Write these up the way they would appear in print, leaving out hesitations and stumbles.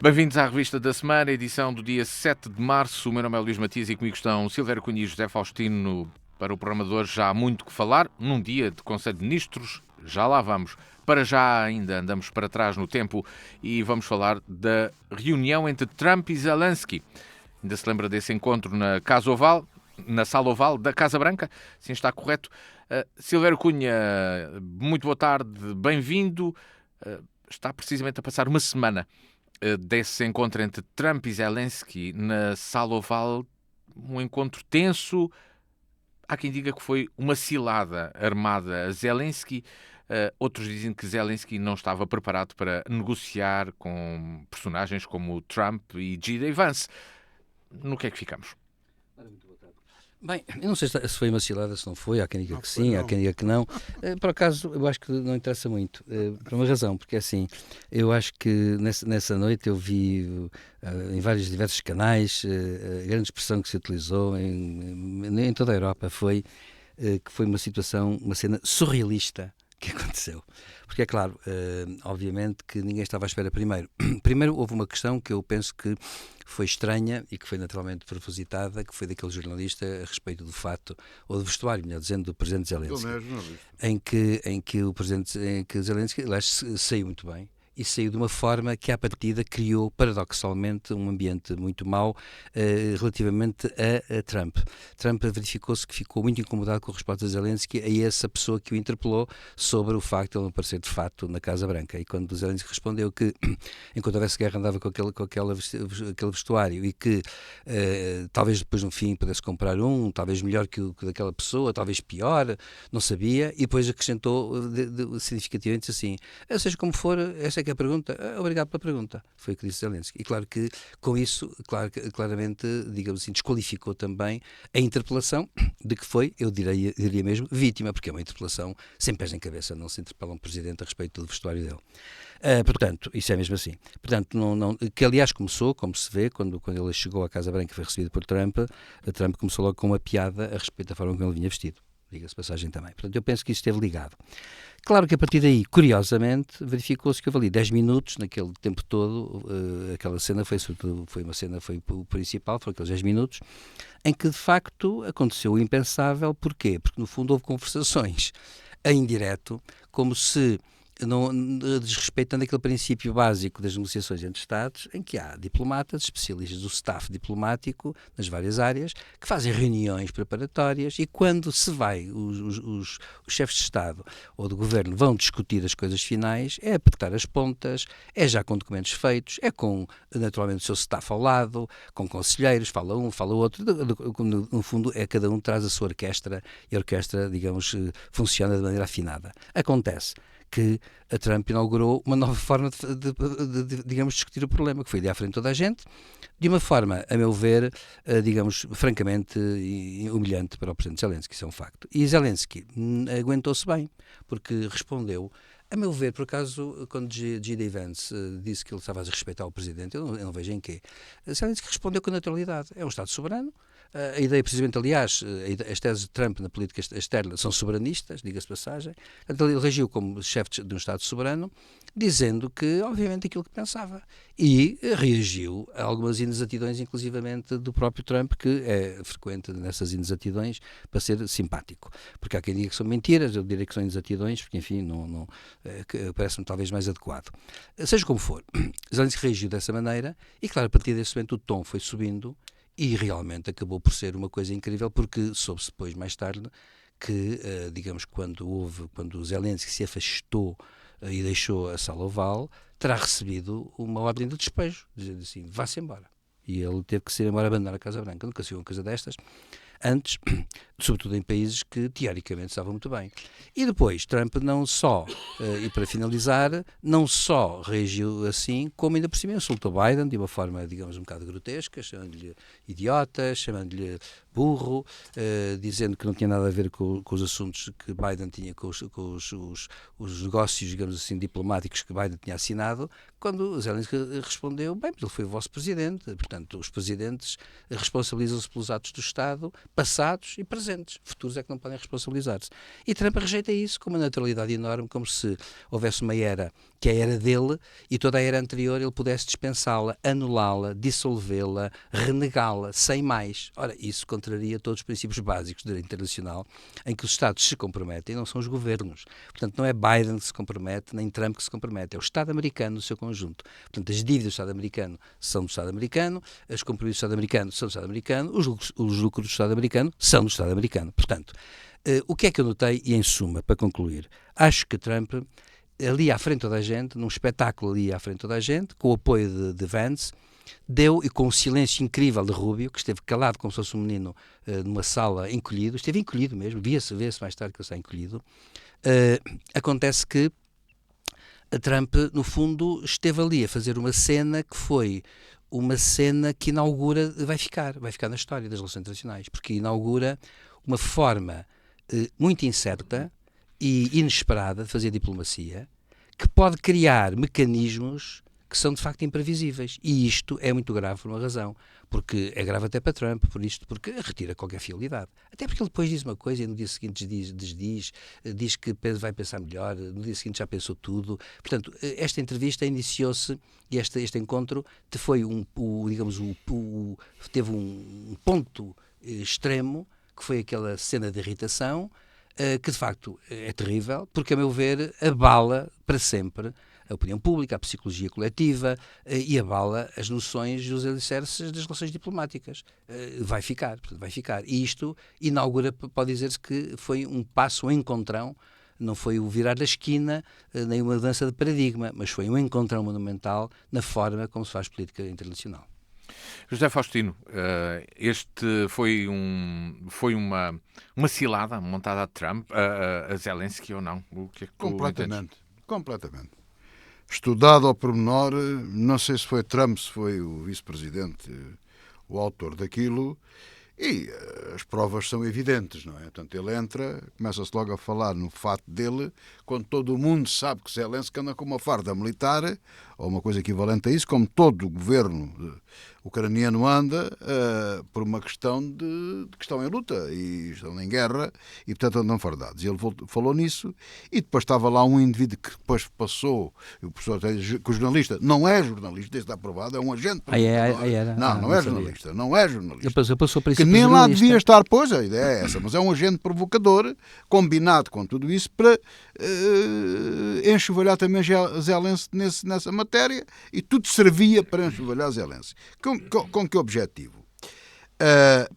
Bem-vindos à Revista da Semana, edição do dia 7 de março. O meu nome é Luís Matias e comigo estão Silvério Cunha e José Faustino. Para o programador já há muito que falar, num dia de Conselho de Ministros, já lá vamos. Para já ainda andamos para trás no tempo e vamos falar da reunião entre Trump e Zelensky. Ainda se lembra desse encontro na Casa Oval, na Sala Oval da Casa Branca? Sim, está correto. Silvério Cunha, muito boa tarde, bem-vindo. Está precisamente a passar uma semana desse encontro entre Trump e Zelensky na Sala Oval, um encontro tenso. Há quem diga que foi uma cilada armada a Zelensky. Outros dizem que Zelensky não estava preparado para negociar com personagens como Trump e J.D. Vance. No que é que ficamos? Bem, eu não sei se foi uma cilada, se não foi, há quem diga Não que foi, sim, não. há quem diga que não. Por acaso, eu acho que não interessa muito, por uma razão, porque assim, eu acho que nessa noite eu vi em vários diversos canais, a grande expressão que se utilizou em toda a Europa foi que foi uma situação, uma cena surrealista que aconteceu. Porque é claro, obviamente que ninguém estava à espera primeiro. Primeiro houve uma questão que eu penso que foi estranha e que foi naturalmente propositada, que foi daquele jornalista a respeito do fato, ou do vestuário, melhor dizendo, do presidente Ele Zelensky, não é jornalista. em que o presidente Zelensky, aliás, saiu muito bem. E saiu de uma forma que, à partida, criou, paradoxalmente, um ambiente muito mau relativamente a Trump. Trump verificou-se que ficou muito incomodado com a resposta de Zelensky a essa pessoa que o interpelou sobre o facto de ele não aparecer de fato na Casa Branca. E quando Zelensky respondeu que, enquanto houvesse guerra, andava com aquele vestuário e que talvez depois, no fim, pudesse comprar talvez melhor que o daquela pessoa, talvez pior, não sabia, e depois acrescentou significativamente assim: seja como for, essa é que é a pergunta. Obrigado pela pergunta. Foi o que disse Zelensky. E claro que com isso, claramente, digamos assim, desqualificou também a interpelação de que foi, eu diria mesmo, vítima, porque é uma interpelação sem pés nem cabeça, não se interpela um presidente a respeito do vestuário dele. Portanto, isso é mesmo assim. Portanto, que aliás começou, como se vê, quando ele chegou à Casa Branca e foi recebido por Trump, Trump começou logo com uma piada a respeito da forma como ele vinha vestido. Diga-se passagem também. Portanto, eu penso que isso esteve ligado. Claro que a partir daí, curiosamente, verificou-se que houve ali 10 minutos, naquele tempo todo, aquela cena foi o principal, foram aqueles 10 minutos, em que de facto aconteceu o impensável. Porquê? Porque no fundo houve conversações em direto, como se não desrespeitando aquele princípio básico das negociações entre Estados, em que há diplomatas, especialistas do staff diplomático, nas várias áreas, que fazem reuniões preparatórias e quando se vai, os chefes de Estado ou de Governo vão discutir as coisas finais, é apertar as pontas, é já com documentos feitos, é com, naturalmente, o seu staff ao lado, com conselheiros, fala um, fala outro, no fundo, cada um traz a sua orquestra e a orquestra, digamos, funciona de maneira afinada. Acontece que a Trump inaugurou uma nova forma digamos, discutir o problema, que foi ir à frente de toda a gente, de uma forma, a meu ver, digamos, francamente humilhante para o presidente Zelensky, isso é um facto. E Zelensky aguentou-se bem, porque respondeu, a meu ver, por acaso, quando J.D. Vance disse que ele estava a respeitar o presidente, eu não vejo em quê. Zelensky respondeu com naturalidade. É um Estado soberano. A ideia, precisamente, aliás, as teses de Trump na política externa são soberanistas, diga-se passagem. Então, ele reagiu como chefe de um Estado soberano, dizendo que, obviamente, aquilo que pensava. E reagiu a algumas inexatidões, inclusivamente, do próprio Trump, que é frequente nessas inexatidões, para ser simpático. Porque há quem diga que são mentiras, eu diria que são inexatidões, porque, enfim, parece-me talvez mais adequado. Seja como for, Zelensky reagiu dessa maneira e, claro, a partir desse momento o tom foi subindo e realmente acabou por ser uma coisa incrível, porque soube-se depois, mais tarde, que, digamos, quando o Zelensky se afastou e deixou a Sala Oval, terá recebido uma ordem de despejo, dizendo assim, vá-se embora. E ele teve que se ir embora, abandonar a Casa Branca. Nunca se viu uma coisa destas antes, sobretudo em países que teoricamente estavam muito bem. E depois, Trump não só, e para finalizar, não só reagiu assim, como ainda por cima insultou Biden de uma forma, digamos, um bocado grotesca, chamando-lhe idiota, chamando-lhe burro, dizendo que não tinha nada a ver com os assuntos que Biden tinha, com os negócios, digamos assim, diplomáticos que Biden tinha assinado, quando Zelensky respondeu, bem, mas ele foi o vosso presidente, portanto, os presidentes responsabilizam-se pelos atos do Estado, passados e presentes, futuros é que não podem responsabilizar-se. E Trump rejeita isso com uma naturalidade enorme, como se houvesse uma era que é a era dele e toda a era anterior ele pudesse dispensá-la, anulá-la, dissolvê-la, renegá-la, sem mais. Ora, isso contraria todos os princípios básicos do direito internacional, em que os Estados se comprometem, não são os governos. Portanto, não é Biden que se compromete, nem Trump que se compromete, é o Estado americano no seu conjunto. Portanto, as dívidas do Estado americano são do Estado americano, os compromissos do Estado americano são do Estado americano, os lucros do Estado americano são do Estado americano. Portanto, o que é que eu notei, e em suma, para concluir, acho que Trump, ali à frente de toda a gente, num espetáculo ali à frente de toda a gente, com o apoio de Vance, deu, e com o silêncio incrível de Rubio, que esteve calado como se fosse um menino numa sala encolhido, esteve encolhido mesmo, via-se mais tarde que ele está encolhido, acontece que a Trump, no fundo, esteve ali a fazer uma cena que foi uma cena que inaugura, vai ficar na história das relações internacionais, porque inaugura uma forma muito incerta e inesperada de fazer diplomacia, que pode criar mecanismos que são de facto imprevisíveis. E isto é muito grave por uma razão. Porque é grave até para Trump, porque retira qualquer fiabilidade. Até porque ele depois diz uma coisa e no dia seguinte diz que vai pensar melhor, no dia seguinte já pensou tudo. Portanto, esta entrevista iniciou-se e este encontro foi teve um ponto extremo, que foi aquela cena de irritação, que de facto é terrível, porque a meu ver abala para sempre a opinião pública, a psicologia coletiva e abala as noções e os alicerces das relações diplomáticas. Vai ficar. E isto inaugura, pode dizer-se que foi um passo, um encontrão, não foi o virar da esquina, nem uma mudança de paradigma, mas foi um encontrão monumental na forma como se faz política internacional. José Faustino, este foi uma cilada montada a Trump, a Zelensky ou não? O que é que Completamente. Estudado ao pormenor, não sei se foi Trump, se foi o vice-presidente o autor daquilo, e as provas são evidentes, não é? Portanto, ele entra, começa-se logo a falar no fato dele, quando todo o mundo sabe que Zelensky anda com uma farda militar, ou uma coisa equivalente a isso, como todo o governo ucraniano anda, por uma questão de que estão em luta e estão em guerra e, portanto, andam fardados. E ele falou nisso e depois estava lá um indivíduo que depois passou, o professor que o jornalista não é jornalista, isso está aprovado, é um agente. Não é jornalista. Ele passou para que nem lá devia estar, pois a ideia é essa, mas é um agente provocador, combinado com tudo isso para enxovalhar também Zelensky nessa matéria, e tudo servia para enxovalhar Zelensky. Com que objetivo?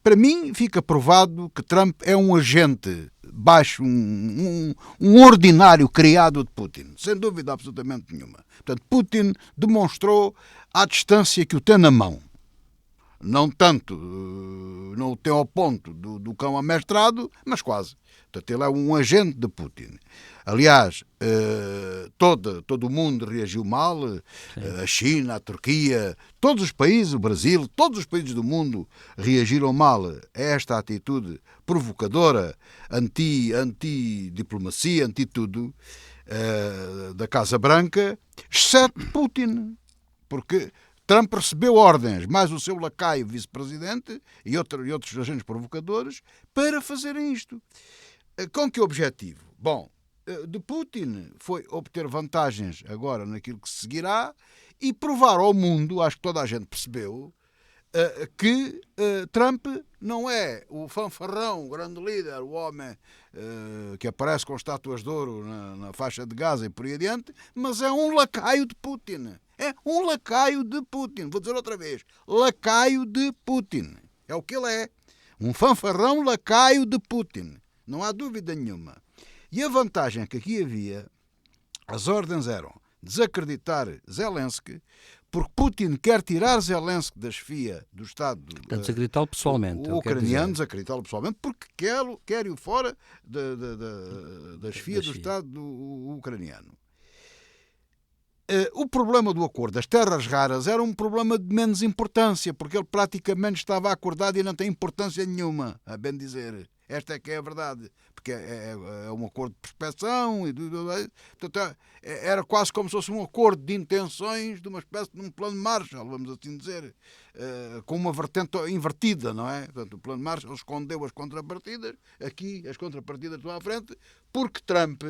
Para mim fica provado que Trump é um agente baixo, um ordinário criado de Putin, sem dúvida absolutamente nenhuma. Portanto, Putin demonstrou à distância que o tem na mão. Não tanto, não o tem ao ponto do cão amestrado, mas quase. Portanto, ele é um agente de Putin. Aliás, todo o mundo reagiu mal, a China, a Turquia, todos os países, o Brasil, todos os países do mundo reagiram mal a esta atitude provocadora, anti-diplomacia, anti-tudo, da Casa Branca, exceto Putin, porque Trump recebeu ordens, mais o seu lacaio vice-presidente e outros agentes provocadores, para fazerem isto. Com que objetivo? Bom, de Putin foi obter vantagens agora naquilo que se seguirá e provar ao mundo, acho que toda a gente percebeu, que Trump não é o fanfarrão, o grande líder, o homem que aparece com estátuas de ouro na faixa de Gaza e por aí adiante, mas é um lacaio de Putin. É um lacaio de Putin. Vou dizer outra vez. Lacaio de Putin. É o que ele é. Um fanfarrão lacaio de Putin. Não há dúvida nenhuma. E a vantagem que aqui havia, as ordens eram desacreditar Zelensky, porque Putin quer tirar Zelensky da chefia do Estado desacreditá-lo pessoalmente, o ucraniano, desacreditá-lo pessoalmente, porque quer-o fora da chefia do Estado ucraniano. O problema do acordo das terras raras era um problema de menos importância, porque ele praticamente estava acordado e não tem importância nenhuma, a bem dizer. esta é que é a verdade, porque é um acordo de prospeção e tudo. Portanto, era quase como se fosse um acordo de intenções de uma espécie de um plano Marshall, vamos assim dizer, com uma vertente invertida, não é? Portanto, o plano Marshall escondeu as contrapartidas, aqui as contrapartidas estão à frente, porque Trump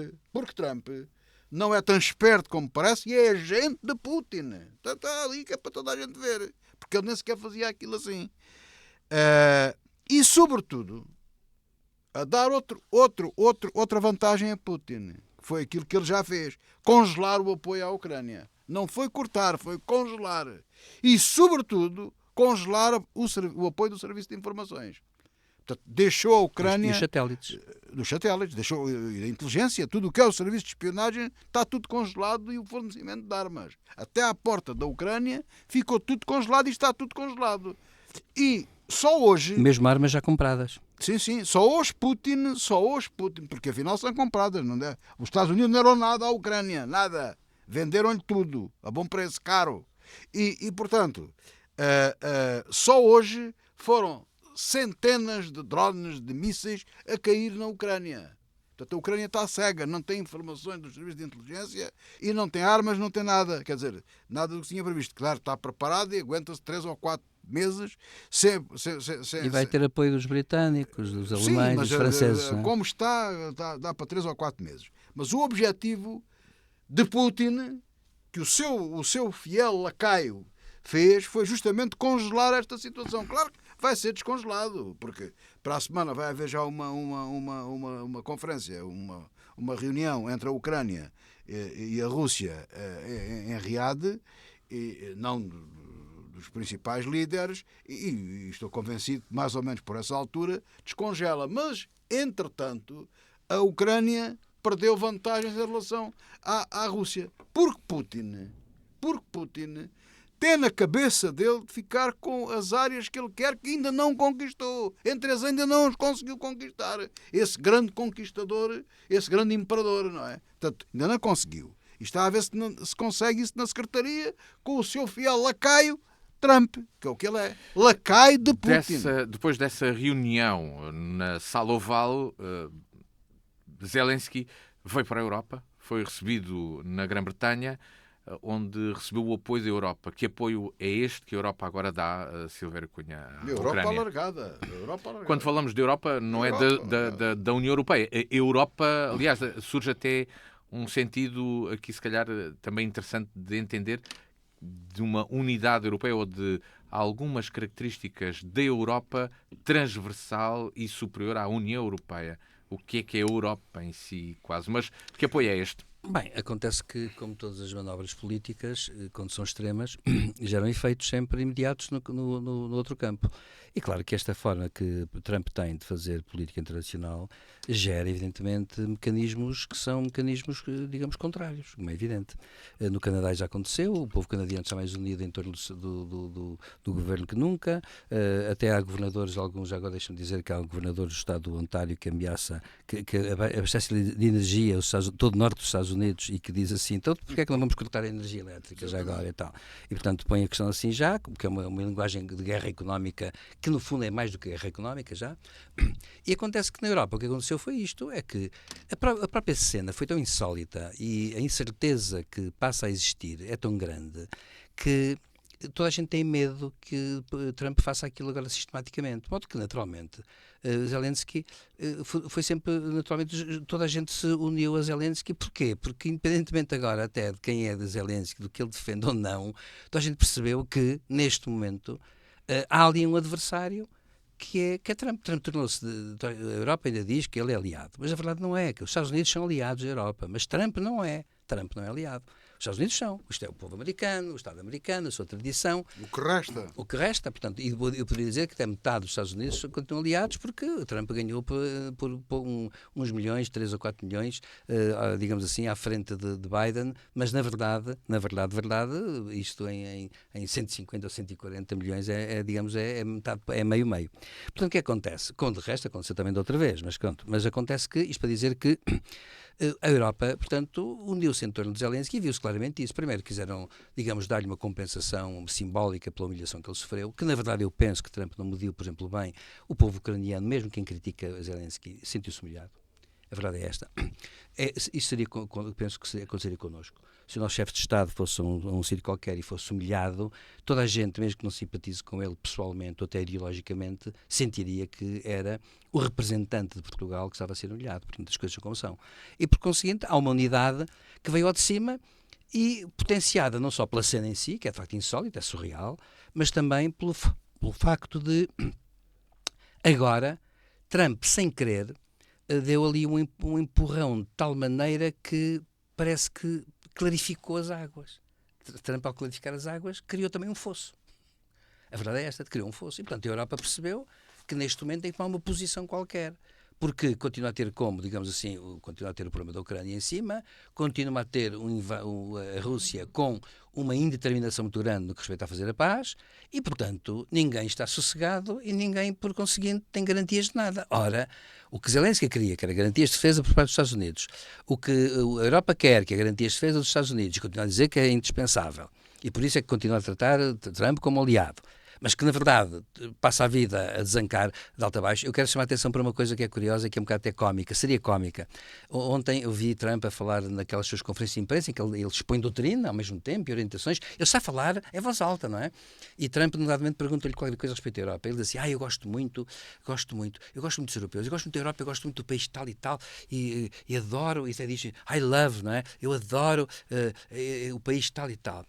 não é tão esperto como parece e é agente de Putin. Está ali que é para toda a gente ver, porque ele nem sequer fazia aquilo assim. E, sobretudo, a dar outra vantagem a Putin, que foi aquilo que ele já fez, congelar o apoio à Ucrânia. Não foi cortar, foi congelar. E, sobretudo, congelar o apoio do Serviço de Informações. Portanto, deixou a Ucrânia... E os satélites. Dos satélites, deixou a inteligência, tudo o que é o serviço de espionagem, está tudo congelado, e o fornecimento de armas. Até à porta da Ucrânia ficou tudo congelado e está tudo congelado. E só hoje... Mesmo armas já compradas. Sim, só hoje Putin, porque afinal são compradas. Não é? Os Estados Unidos não deram nada à Ucrânia, nada. Venderam-lhe tudo, a bom preço, caro. E portanto, só hoje foram centenas de drones, de mísseis a cair na Ucrânia. Portanto, a Ucrânia está cega, não tem informações dos serviços de inteligência e não tem armas, não tem nada. Quer dizer, nada do que tinha previsto. Claro, está preparado e aguenta-se 3 ou 4 meses. E vai ter apoio dos britânicos, dos alemães, dos franceses. Como dá para 3 ou 4 meses. Mas o objetivo de Putin, que o seu fiel lacaio fez, foi justamente congelar esta situação. Claro que vai ser descongelado, porque para a semana vai haver já uma conferência, uma reunião entre a Ucrânia e a Rússia em Riad, e não dos principais líderes, e estou convencido que mais ou menos por essa altura descongela. Mas, entretanto, a Ucrânia perdeu vantagens em relação à Rússia. Porque Putin tem na cabeça dele de ficar com as áreas que ele quer, que ainda não conquistou. Entre as ainda não os conseguiu conquistar. Esse grande conquistador, esse grande imperador, não é? Portanto, ainda não conseguiu. E está a ver se consegue isso na secretaria com o seu fiel lacaio, Trump, que é o que ele é. Lacaio de Putin. Depois dessa reunião na Sala Oval, Zelensky veio para a Europa, foi recebido na Grã-Bretanha, onde recebeu o apoio da Europa. Que apoio é este que a Europa agora dá a Silvério Cunha à Europa Ucrânia? alargada. Quando falamos de Europa, não é da União Europeia. A Europa, aliás, surge até um sentido aqui, se calhar, também interessante de entender, de uma unidade europeia ou de algumas características da Europa transversal e superior à União Europeia. O que é a Europa em si, quase? Mas que apoio é este? Bem, acontece que, como todas as manobras políticas, quando são extremas, geram efeitos sempre imediatos no outro campo. E claro que esta forma que Trump tem de fazer política internacional gera, evidentemente, mecanismos que são mecanismos, digamos, contrários, como é evidente. No Canadá já aconteceu, o povo canadiano está mais unido em torno do governo que nunca, até há governadores, alguns agora deixam-me dizer que há um governador do estado do Ontário que ameaça, que abastece de energia todo o norte dos Estados Unidos e que diz assim, então porquê é que não vamos cortar a energia elétrica já agora e tal? E portanto põe a questão assim já, porque é uma linguagem de guerra económica que no fundo é mais do que guerra económica já. E acontece que na Europa o que aconteceu foi isto, é que a própria cena foi tão insólita e a incerteza que passa a existir é tão grande que toda a gente tem medo que Trump faça aquilo agora sistematicamente. De modo que, naturalmente, Zelensky foi sempre, naturalmente, toda a gente se uniu a Zelensky. Porquê? Porque, independentemente agora até de quem é de Zelensky, do que ele defende ou não, toda a gente percebeu que, neste momento, há ali um adversário que é Trump. Trump tornou-se... A Europa ainda diz que ele é aliado, mas a verdade não é, que os Estados Unidos são aliados da Europa, mas Trump não é. Trump não é aliado. Os Estados Unidos são. Isto é o povo americano, o Estado americano, a sua tradição. O que resta. Portanto, e eu poderia dizer que até metade dos Estados Unidos continuam aliados porque o Trump ganhou por uns milhões, 3 ou 4 milhões, digamos assim, à frente de Biden, mas na verdade, isto em 150 ou 140 milhões digamos, metade, é meio-meio. Portanto, o que acontece? Como de resto aconteceu também de outra vez, mas acontece que, isto para dizer que A Europa, portanto, uniu-se em torno de Zelensky e viu-se claramente isso. Primeiro quiseram, digamos, dar-lhe uma compensação simbólica pela humilhação que ele sofreu, que na verdade eu penso que Trump não mediu, por exemplo, bem o povo ucraniano, mesmo quem critica Zelensky, sentiu-se humilhado. A verdade é esta. Isso seria, penso que aconteceria connosco. Se o nosso chefe de Estado fosse um sítio qualquer e fosse humilhado, toda a gente, mesmo que não simpatize com ele pessoalmente ou até ideologicamente, sentiria que era o representante de Portugal que estava a ser humilhado. Portanto, as coisas são como são. E, por conseguinte, há uma unidade que veio ao de cima e potenciada não só pela cena em si, que é de facto insólita, é surreal, mas também pelo facto de, agora, Trump, sem querer, deu ali um empurrão de tal maneira que parece que clarificou as águas. Trump, ao clarificar as águas, criou também um fosso. A verdade é esta, criou um fosso. E, portanto, a Europa percebeu que neste momento tem que tomar uma posição qualquer. Porque continua a ter digamos assim, continua a ter o problema da Ucrânia em cima, continua a ter a Rússia com uma indeterminação muito grande no que respeita a fazer a paz e, portanto, ninguém está sossegado e ninguém, por conseguinte, tem garantias de nada. Ora, o que Zelensky queria, que era garantias de defesa por parte dos Estados Unidos, o que a Europa quer, que é garantias de defesa dos Estados Unidos, continua a dizer que é indispensável. E por isso é que continua a tratar Trump como aliado. Mas que, na verdade, passa a vida a desancar de alto a baixo. Eu quero chamar a atenção para uma coisa que é curiosa, que é um bocado até cómica, seria cómica. Ontem eu vi Trump a falar naquelas suas conferências de imprensa, em que ele expõe doutrina ao mesmo tempo e orientações. Ele está a falar em voz alta, não é? E Trump, nomeadamente, pergunta-lhe qualquer coisa a respeito da Europa. Ele diz assim, eu gosto muito dos europeus, eu gosto muito da Europa, eu gosto muito do país tal e tal, e adoro, e até diz, I love, não é? Eu adoro o país tal e tal.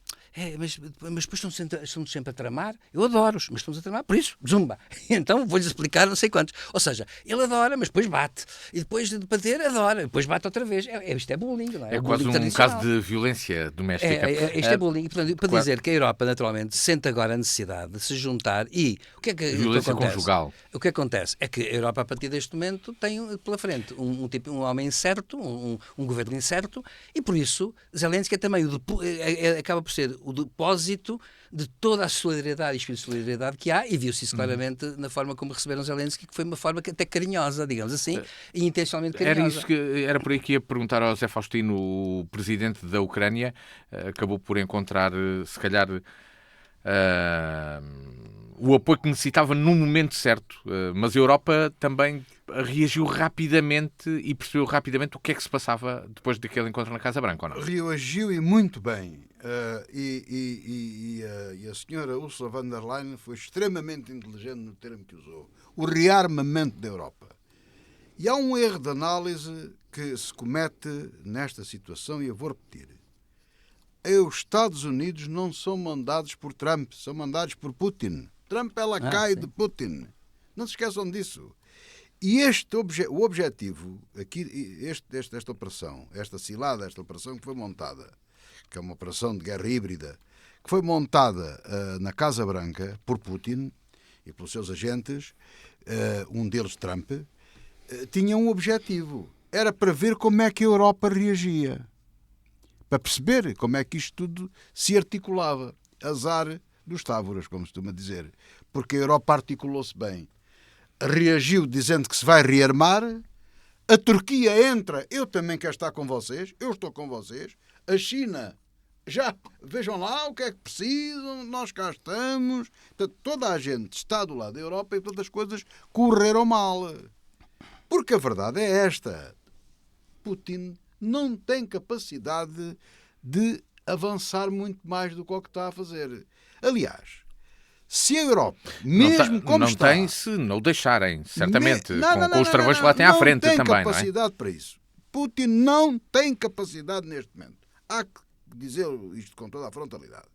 Mas depois estão sempre a tramar. Eu adoro-os, mas estamos a tramar por isso, zumba. Então vou-lhes explicar não sei quantos. Ou seja, ele adora, mas depois bate. E depois de bater, adora. Depois bate outra vez. Isto é bullying, não é? É quase um caso de violência doméstica. Isto é bullying. Portanto, para dizer que a Europa, naturalmente, sente agora a necessidade de se juntar e... Violência conjugal. O que acontece é que a Europa, a partir deste momento, tem pela frente um homem incerto, um governo incerto, e por isso Zelensky é também acaba por ser o depósito de toda a solidariedade e espírito de solidariedade que há, e viu-se isso claramente na forma como receberam Zelensky, que foi uma forma até carinhosa, digamos assim, e intencionalmente carinhosa. Era por aí que ia perguntar ao Zé Faustino, o presidente da Ucrânia, acabou por encontrar, se calhar, o apoio que necessitava no momento certo, mas a Europa também reagiu rapidamente e percebeu rapidamente o que é que se passava depois daquele encontro na Casa Branca, ou não? Reagiu e muito bem. E a senhora Ursula von der Leyen foi extremamente inteligente no termo que usou. O rearmamento da Europa. E há um erro de análise que se comete nesta situação, e eu vou repetir. Os Estados Unidos não são mandados por Trump, são mandados por Putin. Trump é lacaio de Putin. Não se esqueçam disso. E o objetivo, aqui, esta operação, esta cilada, esta operação que foi montada, que é uma operação de guerra híbrida, que foi montada na Casa Branca por Putin e pelos seus agentes, um deles Trump, tinha um objetivo. Era para ver como é que a Europa reagia. Para perceber como é que isto tudo se articulava. Azar dos távoras, como se costuma dizer. Porque a Europa articulou-se bem. Reagiu dizendo que se vai rearmar. A Turquia entra. Eu também quero estar com vocês. Eu estou com vocês. A China, já vejam lá o que é que precisam. Nós cá estamos. Portanto, toda a gente está do lado da Europa e todas as coisas correram mal. Porque a verdade é esta. Putin não tem capacidade de avançar muito mais do que o que está a fazer. Aliás, se a Europa, mesmo como está... Não tem se não o deixarem, certamente, com os travões que lá têm à frente também, não é? Não tem capacidade para isso. Putin não tem capacidade neste momento. Há que dizer isto com toda a frontalidade.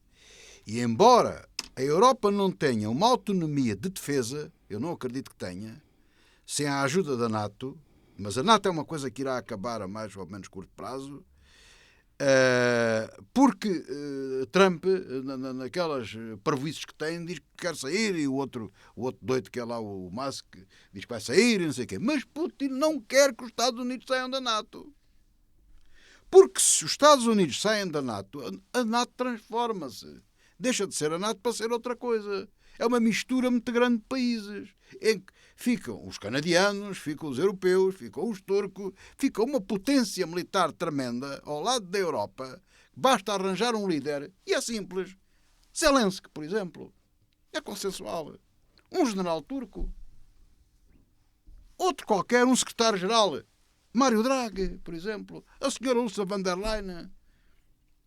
E embora a Europa não tenha uma autonomia de defesa, eu não acredito que tenha, sem a ajuda da NATO, mas a NATO é uma coisa que irá acabar a mais ou menos curto prazo, porque Trump, naquelas parvoíces que tem, diz que quer sair, e o outro doido que é lá, o Musk, diz que vai sair e não sei o quê. Mas Putin não quer que os Estados Unidos saiam da NATO. Porque se os Estados Unidos saem da NATO, a NATO transforma-se. Deixa de ser a NATO para ser outra coisa. é uma mistura muito grande de países, em que ficam os canadianos, ficam os europeus, ficam os turcos, fica uma potência militar tremenda ao lado da Europa. Basta arranjar um líder e é simples. Zelensky, por exemplo, é consensual. Um general turco, outro qualquer, um secretário-geral, Mário Draghi, por exemplo, a senhora Ursula von der Leyen.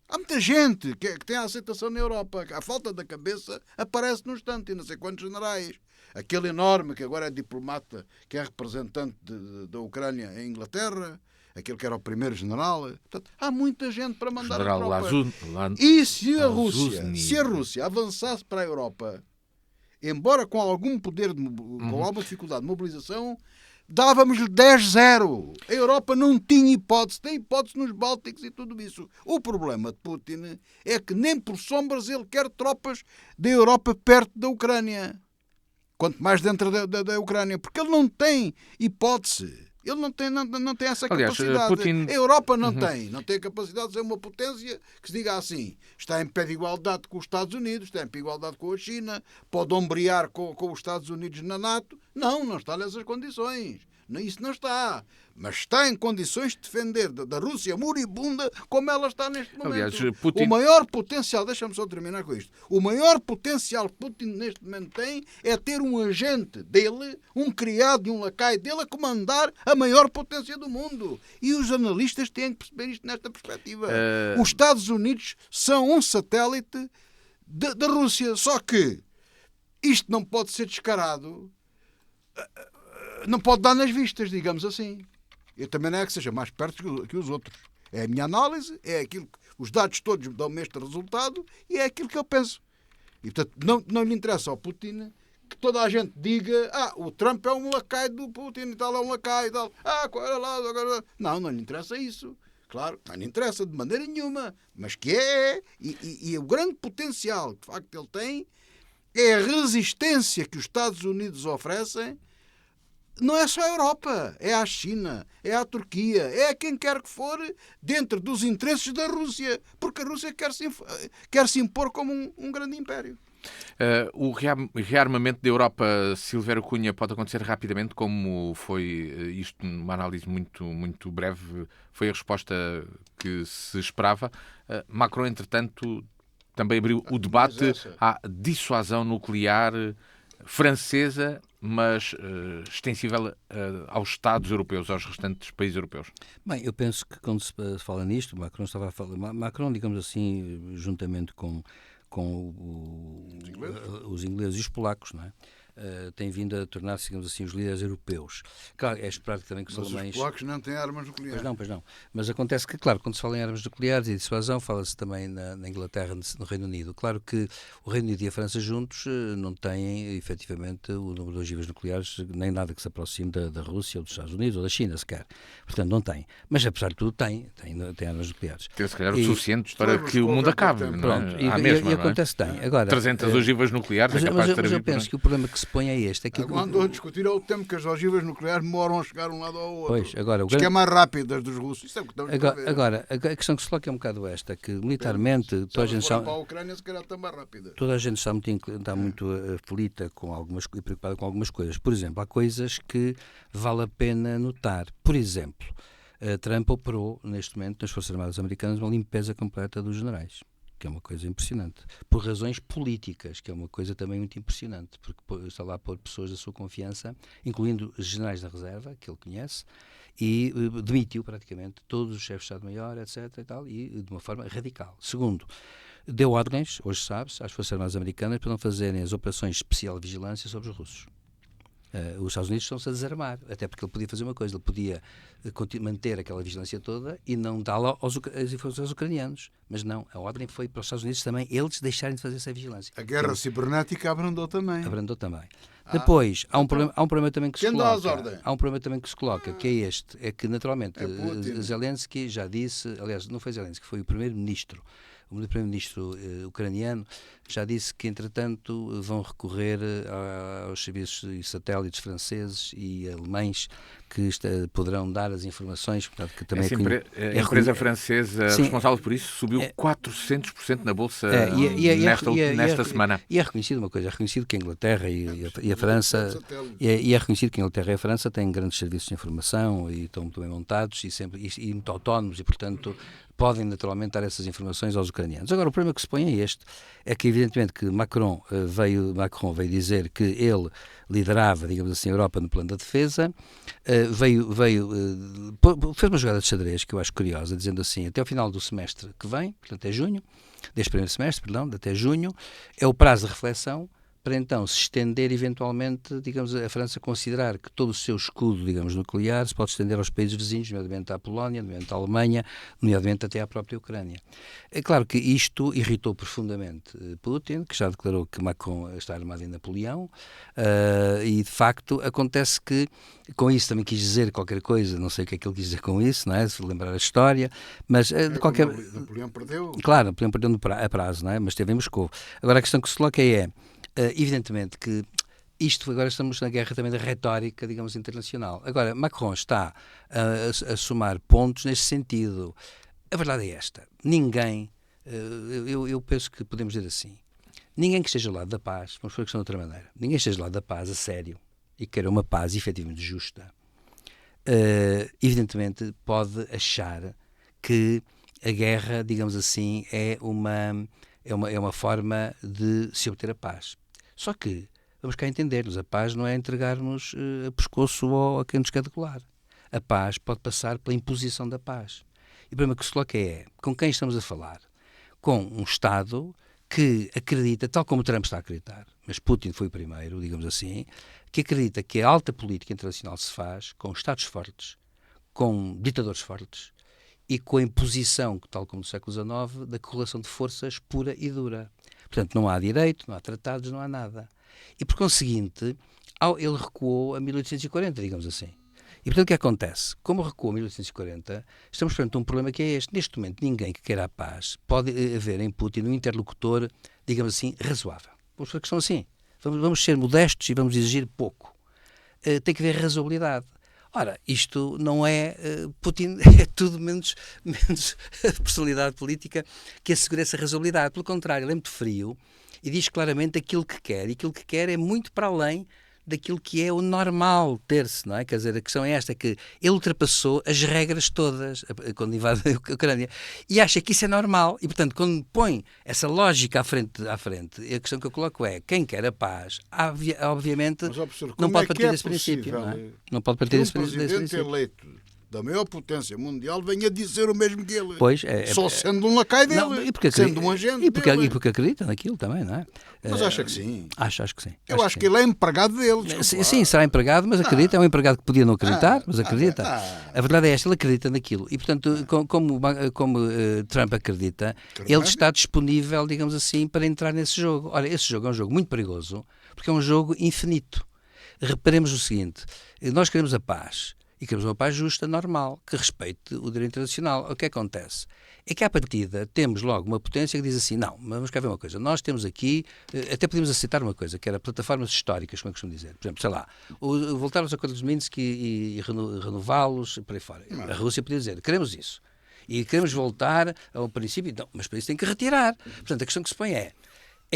Há muita gente que tem a aceitação na Europa. A falta da cabeça aparece no instante, e não sei quantos generais. Aquele enorme que agora é diplomata, que é representante da Ucrânia em Inglaterra, aquele que era o primeiro general. Portanto, há muita gente para mandar a tropa. E se a Rússia avançasse para a Europa, embora com algum poder, com alguma dificuldade de mobilização, dávamos-lhe 10-0. A Europa não tinha hipótese, tem hipótese nos Bálticos e tudo isso. O problema de Putin é que nem por sombras ele quer tropas da Europa perto da Ucrânia. Quanto mais dentro da Ucrânia, porque ele não tem hipótese. Ele não tem essa capacidade. Putin... A Europa não tem a capacidade de ser uma potência que se diga assim, está em pé de igualdade com os Estados Unidos, está em pé de igualdade com a China, pode ombrear com os Estados Unidos na NATO. Não está nessas condições. Isso não está. Mas está em condições de defender da Rússia moribunda como ela está neste momento. Aliás, Putin... O maior potencial, deixa-me só terminar com isto, o maior potencial que Putin neste momento tem é ter um agente dele, um criado e um lacaio dele a comandar a maior potência do mundo. E os analistas têm que perceber isto nesta perspectiva. Os Estados Unidos são um satélite da Rússia. Só que isto não pode ser descarado, não pode dar nas vistas, digamos assim. Eu também não é que seja mais perto que os outros. É a minha análise, é aquilo que os dados todos dão-me este resultado e é aquilo que eu penso. E, portanto, não lhe interessa ao Putin que toda a gente diga o Trump é um lacaio do Putin e tal, é um lacaio e tal. Olha lá, agora... Não lhe interessa isso. Claro, não lhe interessa de maneira nenhuma. Mas que é. E o grande potencial que, de facto, ele tem é a resistência que os Estados Unidos oferecem. Não é só a Europa, é a China, é a Turquia, é a quem quer que for dentro dos interesses da Rússia, porque a Rússia quer se impor como um grande império. O rearmamento da Europa, Silvério Cunha, pode acontecer rapidamente, como foi isto numa análise muito, muito breve, foi a resposta que se esperava. Macron, entretanto, também abriu o debate à dissuasão nuclear francesa, mas extensível aos Estados europeus, aos restantes países europeus. Bem, eu penso que quando se fala nisto, Macron, digamos assim, juntamente com os ingleses e os polacos, não é? Tem vindo a tornar-se, digamos assim, os líderes europeus. Claro, é esperado também que os alemães... Mas os polacos não têm armas nucleares. Pois não. Mas acontece que, claro, quando se fala em armas nucleares e dissuasão, fala-se também na Inglaterra, no Reino Unido. Claro que o Reino Unido e a França juntos não têm, efetivamente, o número de ogivas nucleares, nem nada que se aproxime da Rússia ou dos Estados Unidos ou da China, sequer. Portanto, não têm. Mas, apesar de tudo, têm armas nucleares. Tem, se calhar, o suficiente para que o mundo acabe. Pronto, e acontece que tem. Agora, 300 ogivas nucleares é capaz de ter... Mas eu penso que o problema que se põe é este. Andou a discutir ao tempo que as ogivas nucleares demoram a chegar de um lado ao outro. Pois, agora, que é mais rápido das dos russos. Isso é o que estamos a ver. Agora, a questão que se coloca é um bocado esta, que militarmente toda a gente para a Ucrânia, se calhar está mais rápida. Toda a gente está muito aflita e preocupada com algumas coisas. Por exemplo, há coisas que vale a pena notar. Por exemplo, Trump operou, neste momento, nas Forças Armadas Americanas, uma limpeza completa dos generais, que é uma coisa impressionante, por razões políticas, que é uma coisa também muito impressionante, porque está lá a pôr pessoas da sua confiança, incluindo os generais da reserva, que ele conhece, e demitiu praticamente todos os chefes de Estado-Maior, etc. e de uma forma radical. Segundo, deu ordens, hoje sabe-se, às Forças Armadas Americanas para não fazerem as operações de especial vigilância sobre os russos. Os Estados Unidos estão-se a desarmar, até porque ele podia fazer uma coisa, ele podia manter aquela vigilância toda e não dá-la aos ucranianos, mas não, a ordem foi para os Estados Unidos também, eles deixarem de fazer essa vigilância. A guerra cibernética abrandou também. Depois, há um problema também que se coloca. Há um problema também que se coloca, que é este, é que naturalmente Zelensky já disse, aliás, não foi Zelensky, foi o primeiro-ministro, o primeiro-ministro ucraniano já disse que, entretanto, vão recorrer aos serviços e satélites franceses e alemães que poderão dar as informações. Portanto, que também a empresa francesa responsável por isso subiu 400% na Bolsa nesta semana. E é reconhecido uma coisa, é reconhecido que a Inglaterra e a França, e é reconhecido que a Inglaterra e a França têm grandes serviços de informação e estão muito bem montados e muito autónomos e, portanto, podem naturalmente dar essas informações aos ucranianos. Agora, o problema que se põe é este, é que evidentemente que Macron veio dizer que ele liderava, digamos assim, a Europa no plano da defesa, fez uma jogada de xadrez que eu acho curiosa, dizendo assim, até ao final do semestre que vem, portanto até junho, deste primeiro semestre, perdão, até junho, é o prazo de reflexão para então se estender eventualmente, digamos, a França considerar que todo o seu escudo, digamos, nuclear se pode estender aos países vizinhos, nomeadamente à Polónia, nomeadamente à Alemanha, nomeadamente até à própria Ucrânia. É claro que isto irritou profundamente Putin, que já declarou que Macron está armado em Napoleão, e de facto acontece que com isso também quis dizer qualquer coisa, não sei o que é que ele quis dizer com isso, não é? Se lembrar a história, mas de qualquer... Napoleão perdeu. Claro, Napoleão perdeu a prazo, não é? Mas esteve em Moscou. Agora a questão que se coloca é evidentemente que isto agora estamos na guerra também da retórica, digamos, internacional. Agora, Macron está a somar pontos neste sentido. A verdade é esta. Ninguém, eu penso que podemos dizer assim, ninguém que esteja ao lado da paz, vamos pôr a questão de outra maneira, ninguém que esteja ao lado da paz a sério e queira uma paz efetivamente justa, evidentemente pode achar que a guerra, digamos assim, é uma forma de se obter a paz. Só que, vamos cá entender-nos, a paz não é entregar-nos a pescoço a quem nos quer degolar. A paz pode passar pela imposição da paz. E o problema que se coloca é, com quem estamos a falar? Com um Estado que acredita, tal como Trump está a acreditar, mas Putin foi o primeiro, digamos assim, que acredita que a alta política internacional se faz com Estados fortes, com ditadores fortes, e com a imposição, tal como no século XIX, da correlação de forças pura e dura. Portanto, não há direito, não há tratados, não há nada. E, por conseguinte, ele recuou a 1840, digamos assim. E, portanto, o que acontece? Como recuou a 1840, estamos perante um problema que é este. Neste momento, ninguém que queira a paz pode haver em Putin um interlocutor, digamos assim, razoável. Vamos ver a questão assim. Vamos ser modestos e vamos exigir pouco. Tem que haver razoabilidade. Ora, isto não é... Putin é tudo menos personalidade política que assegura essa razoabilidade. Pelo contrário, ele é muito frio e diz claramente aquilo que quer. E aquilo que quer é muito para além daquilo que é o normal ter-se, não é? Quer dizer, a questão é esta, que ele ultrapassou as regras todas quando invade a Ucrânia e acha que isso é normal e, portanto, quando põe essa lógica à frente, a questão que eu coloco é, quem quer a paz, obviamente, não pode partir desse princípio, não é? Não pode partir desse princípio. Presidente eleito da maior potência mundial venha dizer o mesmo que ele. Pois, só sendo um lacai dele, não, sendo um agente e porque acredita naquilo também, não é? Mas acha que sim. Acho que sim. Eu acho que ele é empregado dele. Sim, será empregado, mas acredita. É um empregado que podia não acreditar, mas acredita. A verdade é esta, ele acredita naquilo. E, portanto, como Trump acredita, ele está disponível, digamos assim, para entrar nesse jogo. Ora, esse jogo é um jogo muito perigoso, porque é um jogo infinito. Reparemos o seguinte, nós queremos a paz. E queremos uma paz justa, normal, que respeite o direito internacional. O que acontece? É que, à partida, temos logo uma potência que diz assim, não, vamos cá ver uma coisa, nós temos aqui, até podemos aceitar uma coisa, que era plataformas históricas, como é que costumo dizer. Por exemplo, sei lá, voltarmos a acordos de Minsk e renová-los, por aí fora. A Rússia podia dizer, queremos isso. E queremos voltar ao princípio, não, mas para isso tem que retirar. Portanto, a questão que se põe é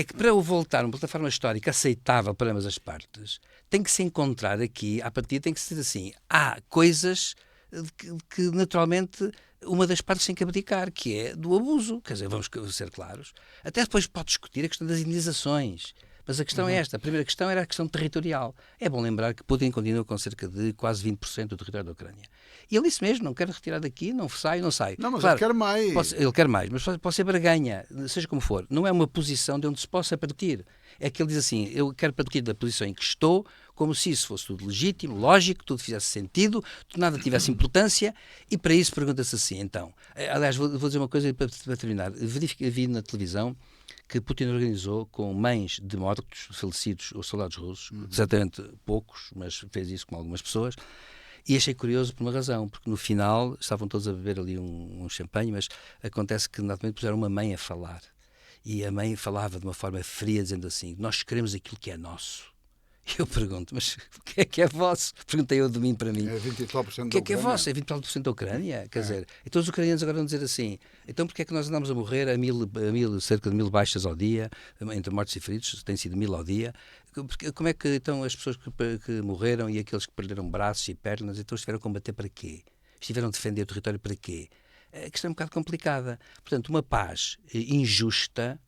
que para voltar a uma plataforma histórica aceitável para ambas as partes, tem que se encontrar aqui, à partida tem que ser assim, há coisas que naturalmente uma das partes tem que abdicar, que é do abuso, quer dizer, vamos ser claros. Até depois pode discutir a questão das indenizações, mas a questão é esta, a primeira questão era a questão territorial. É bom lembrar que Putin continua com cerca de quase 20% do território da Ucrânia. E ele disse mesmo, não quero retirar daqui, não sai. Não, mas claro, ele quer mais. Ele quer mais, mas pode ser barganha, seja como for. Não é uma posição de onde se possa partir. É que ele diz assim, eu quero partir da posição em que estou, como se isso fosse tudo legítimo, lógico, tudo fizesse sentido, nada tivesse importância, e para isso pergunta-se assim, então. Aliás, vou dizer uma coisa para terminar. Vi na televisão que Putin organizou com mães de mortos, falecidos ou soldados russos, certamente poucos, mas fez isso com algumas pessoas, E achei curioso por uma razão, porque no final estavam todos a beber ali um champanhe, mas acontece que naturalmente puseram uma mãe a falar. E a mãe falava de uma forma fria, dizendo assim: nós queremos aquilo que é nosso. E eu pergunto: mas o que é vosso? Perguntei eu de mim para mim. É 20% O que é vosso? É 20% da Ucrânia? Quer dizer, então os ucranianos agora vão dizer assim: então porque é que nós andamos a morrer cerca de 1000 baixas ao dia, entre mortos e feridos, tem sido 1000 ao dia? Como é que então as pessoas que morreram e aqueles que perderam braços e pernas, então estiveram a combater para quê? Estiveram a defender o território para quê? A questão é um bocado complicada. Portanto, uma paz injusta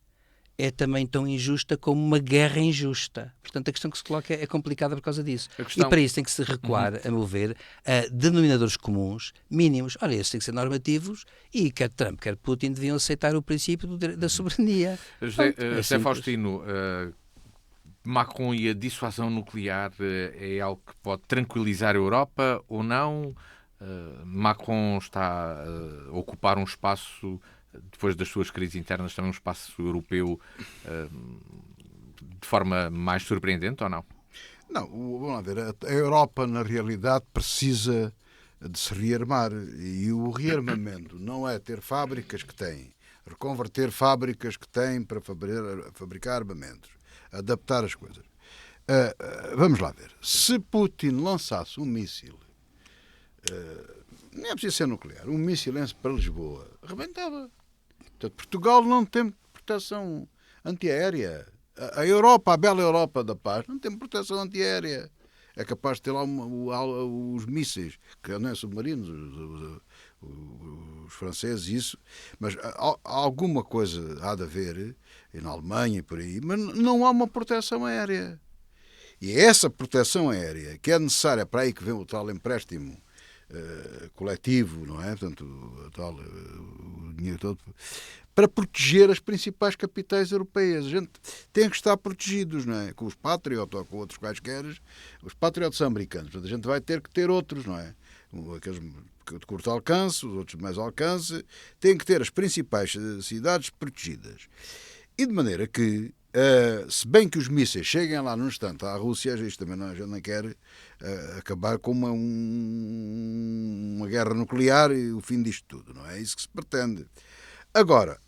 é também tão injusta como uma guerra injusta. Portanto, a questão que se coloca é complicada por causa disso. E para isso tem que se recuar, a meu ver, a denominadores comuns mínimos. Ora, esses têm que ser normativos e quer Trump, quer Putin deviam aceitar o princípio da soberania. José Faustino, Macron e a dissuasão nuclear é algo que pode tranquilizar a Europa ou não? Macron está a ocupar um espaço, depois das suas crises internas, também um espaço europeu de forma mais surpreendente ou não? Não, vamos lá ver. A Europa, na realidade, precisa de se rearmar. E o rearmamento não é ter fábricas que têm, reconverter fábricas que têm para fabricar armamentos, adaptar as coisas. Vamos lá ver. Se Putin lançasse um míssil, nem é preciso ser nuclear, um míssil para Lisboa, rebentava. Portanto, Portugal não tem proteção antiaérea. A Europa, a bela Europa da paz, não tem proteção antiaérea. É capaz de ter lá os mísseis, que não é submarinos, os franceses, isso. Mas alguma coisa há de haver, e na Alemanha e por aí, mas não há uma proteção aérea. E é essa proteção aérea que é necessária, para aí que vem o tal empréstimo coletivo, não é? Portanto, o dinheiro todo, para proteger as principais capitais europeias. A gente tem que estar protegidos, não é? Com os Patriot ou com outros quaisquer. Os Patriots são americanos, portanto a gente vai ter que ter outros, não é? Aqueles de curto alcance, os outros de mais alcance. Tem que ter as principais cidades protegidas. E de maneira que, se bem que os mísseis cheguem lá num instante à Rússia, isto também a gente não quer acabar com uma guerra nuclear e o fim disto tudo, não é isso que se pretende. Agora,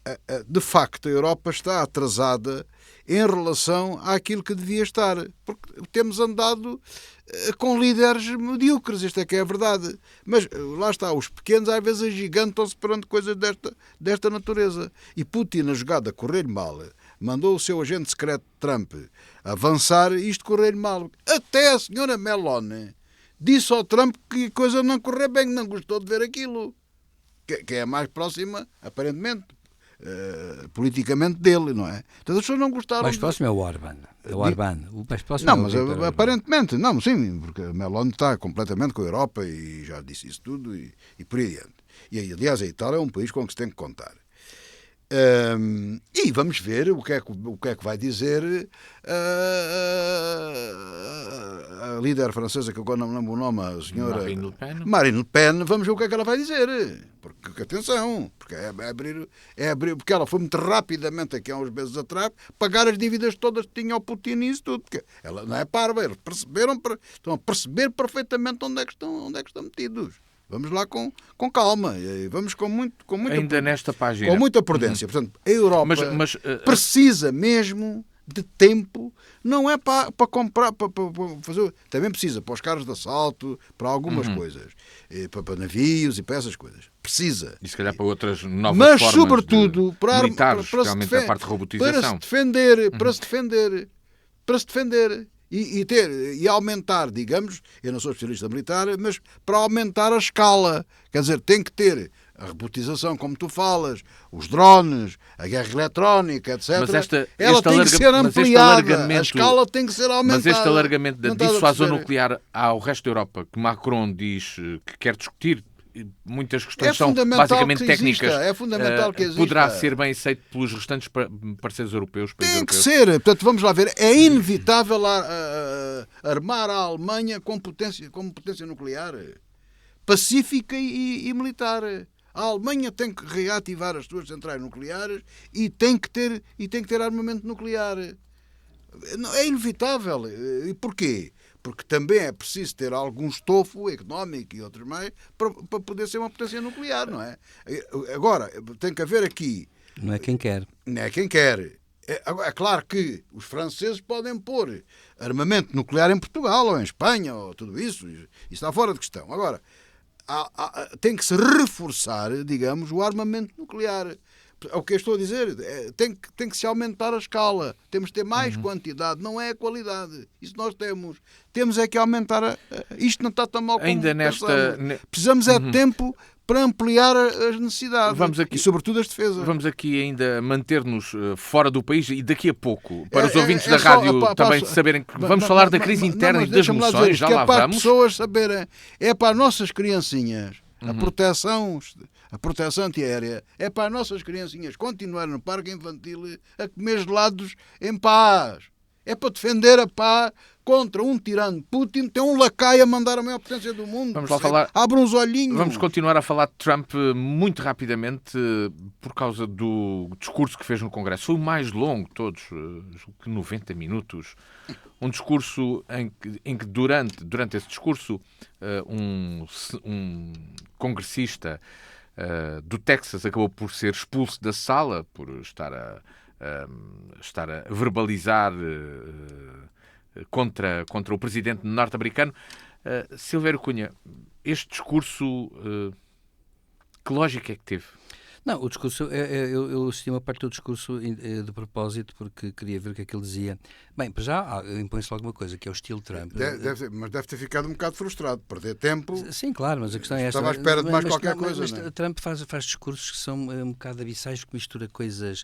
de facto, a Europa está atrasada em relação àquilo que devia estar, porque temos andado com líderes medíocres, isto é que é a verdade. Mas lá está, os pequenos às vezes agigantam-se perante coisas desta natureza. E Putin, a jogada correr mal, mandou o seu agente secreto Trump avançar e isto correr mal. Até a senhora Meloni disse ao Trump que a coisa não correu bem, não gostou de ver aquilo. Que é a mais próxima, aparentemente, politicamente dele, não é? Então as pessoas não gostaram. O mais próximo é o Orbán. É o Orbán. O mais próximo não, é o mas Viktor aparentemente, não, sim, porque a Meloni está completamente com a Europa e já disse isso tudo e por aí adiante. E aliás, a Itália é um país com que se tem que contar. E vamos ver o que é que vai dizer a líder francesa, que agora não me lembro o nome, a senhora Marine Le Pen. Vamos ver o que é que ela vai dizer, porque atenção, porque é abrir, porque ela foi muito rapidamente aqui há uns meses atrás pagar as dívidas todas que tinha ao Putin e isso tudo, porque ela não é parva, eles estão a perceber perfeitamente onde é que estão metidos. Vamos lá com calma, vamos com muita ainda nesta página, com muita prudência. Portanto, a Europa precisa mesmo de tempo, não é para comprar, para fazer, também precisa para os carros de assalto, para algumas coisas, para navios e para essas coisas. Precisa. E se calhar para outras novas mas formas sobretudo para especialmente a parte de robotização. Para se defender. E aumentar, digamos, eu não sou especialista militar, mas para aumentar a escala. Quer dizer, tem que ter a robotização, como tu falas, os drones, a guerra eletrónica, etc. Ela tem que ser ampliada, a escala tem que ser aumentada. Mas este alargamento da dissuasão nuclear ao resto da Europa, que Macron diz que quer discutir, muitas questões são basicamente técnicas, é fundamental que exista. Poderá ser bem aceito pelos restantes parceiros europeus? Tem que ser. Portanto, vamos lá ver. É inevitável armar a Alemanha como potência nuclear, pacífica e militar. A Alemanha tem que reativar as suas centrais nucleares e tem que ter armamento nuclear. É inevitável. E porquê? porque também é preciso ter algum estofo económico e outros meios para poder ser uma potência nuclear, não é? Agora, tem que haver aqui... Não é quem quer. Não é quem quer. É claro que os franceses podem pôr armamento nuclear em Portugal ou em Espanha ou tudo isso está fora de questão. Agora, tem que se reforçar, digamos, o armamento nuclear. O que eu estou a dizer, tem que se aumentar a escala, temos que ter mais quantidade, não é a qualidade. Isso nós temos é que aumentar isto não está tão mal como ainda precisamos de tempo para ampliar as necessidades e sobretudo as defesas. Vamos aqui ainda manter-nos fora do país e daqui a pouco, para os ouvintes da rádio também saberem que vamos falar da crise interna e das moções, já lá para vamos. As pessoas saberem, é para as nossas criancinhas, a proteção antiaérea, é para as nossas criancinhas continuarem no parque infantil a comer gelados em paz. É para defender a paz contra um tirano. Putin tem um lacaio a mandar a maior potência do mundo. Vamos lá falar. Abram os olhinhos. Vamos continuar a falar de Trump muito rapidamente por causa do discurso que fez no Congresso. Foi o mais longo de todos, 90 minutos. Um discurso em que durante esse discurso um congressista do Texas acabou por ser expulso da sala por estar a verbalizar contra o presidente norte-americano. Silvério Cunha, este discurso, que lógica é que teve? Não, o discurso, eu assisti uma parte do discurso de propósito, porque queria ver o que é que ele dizia. Bem, para já impõe-se logo uma coisa, que é o estilo Trump. Mas deve ter ficado um bocado frustrado, perder tempo. Sim, claro, mas a questão é esta. Estava à espera de mais qualquer coisa. Mas não é? Trump faz discursos que são um bocado abissais, que mistura coisas,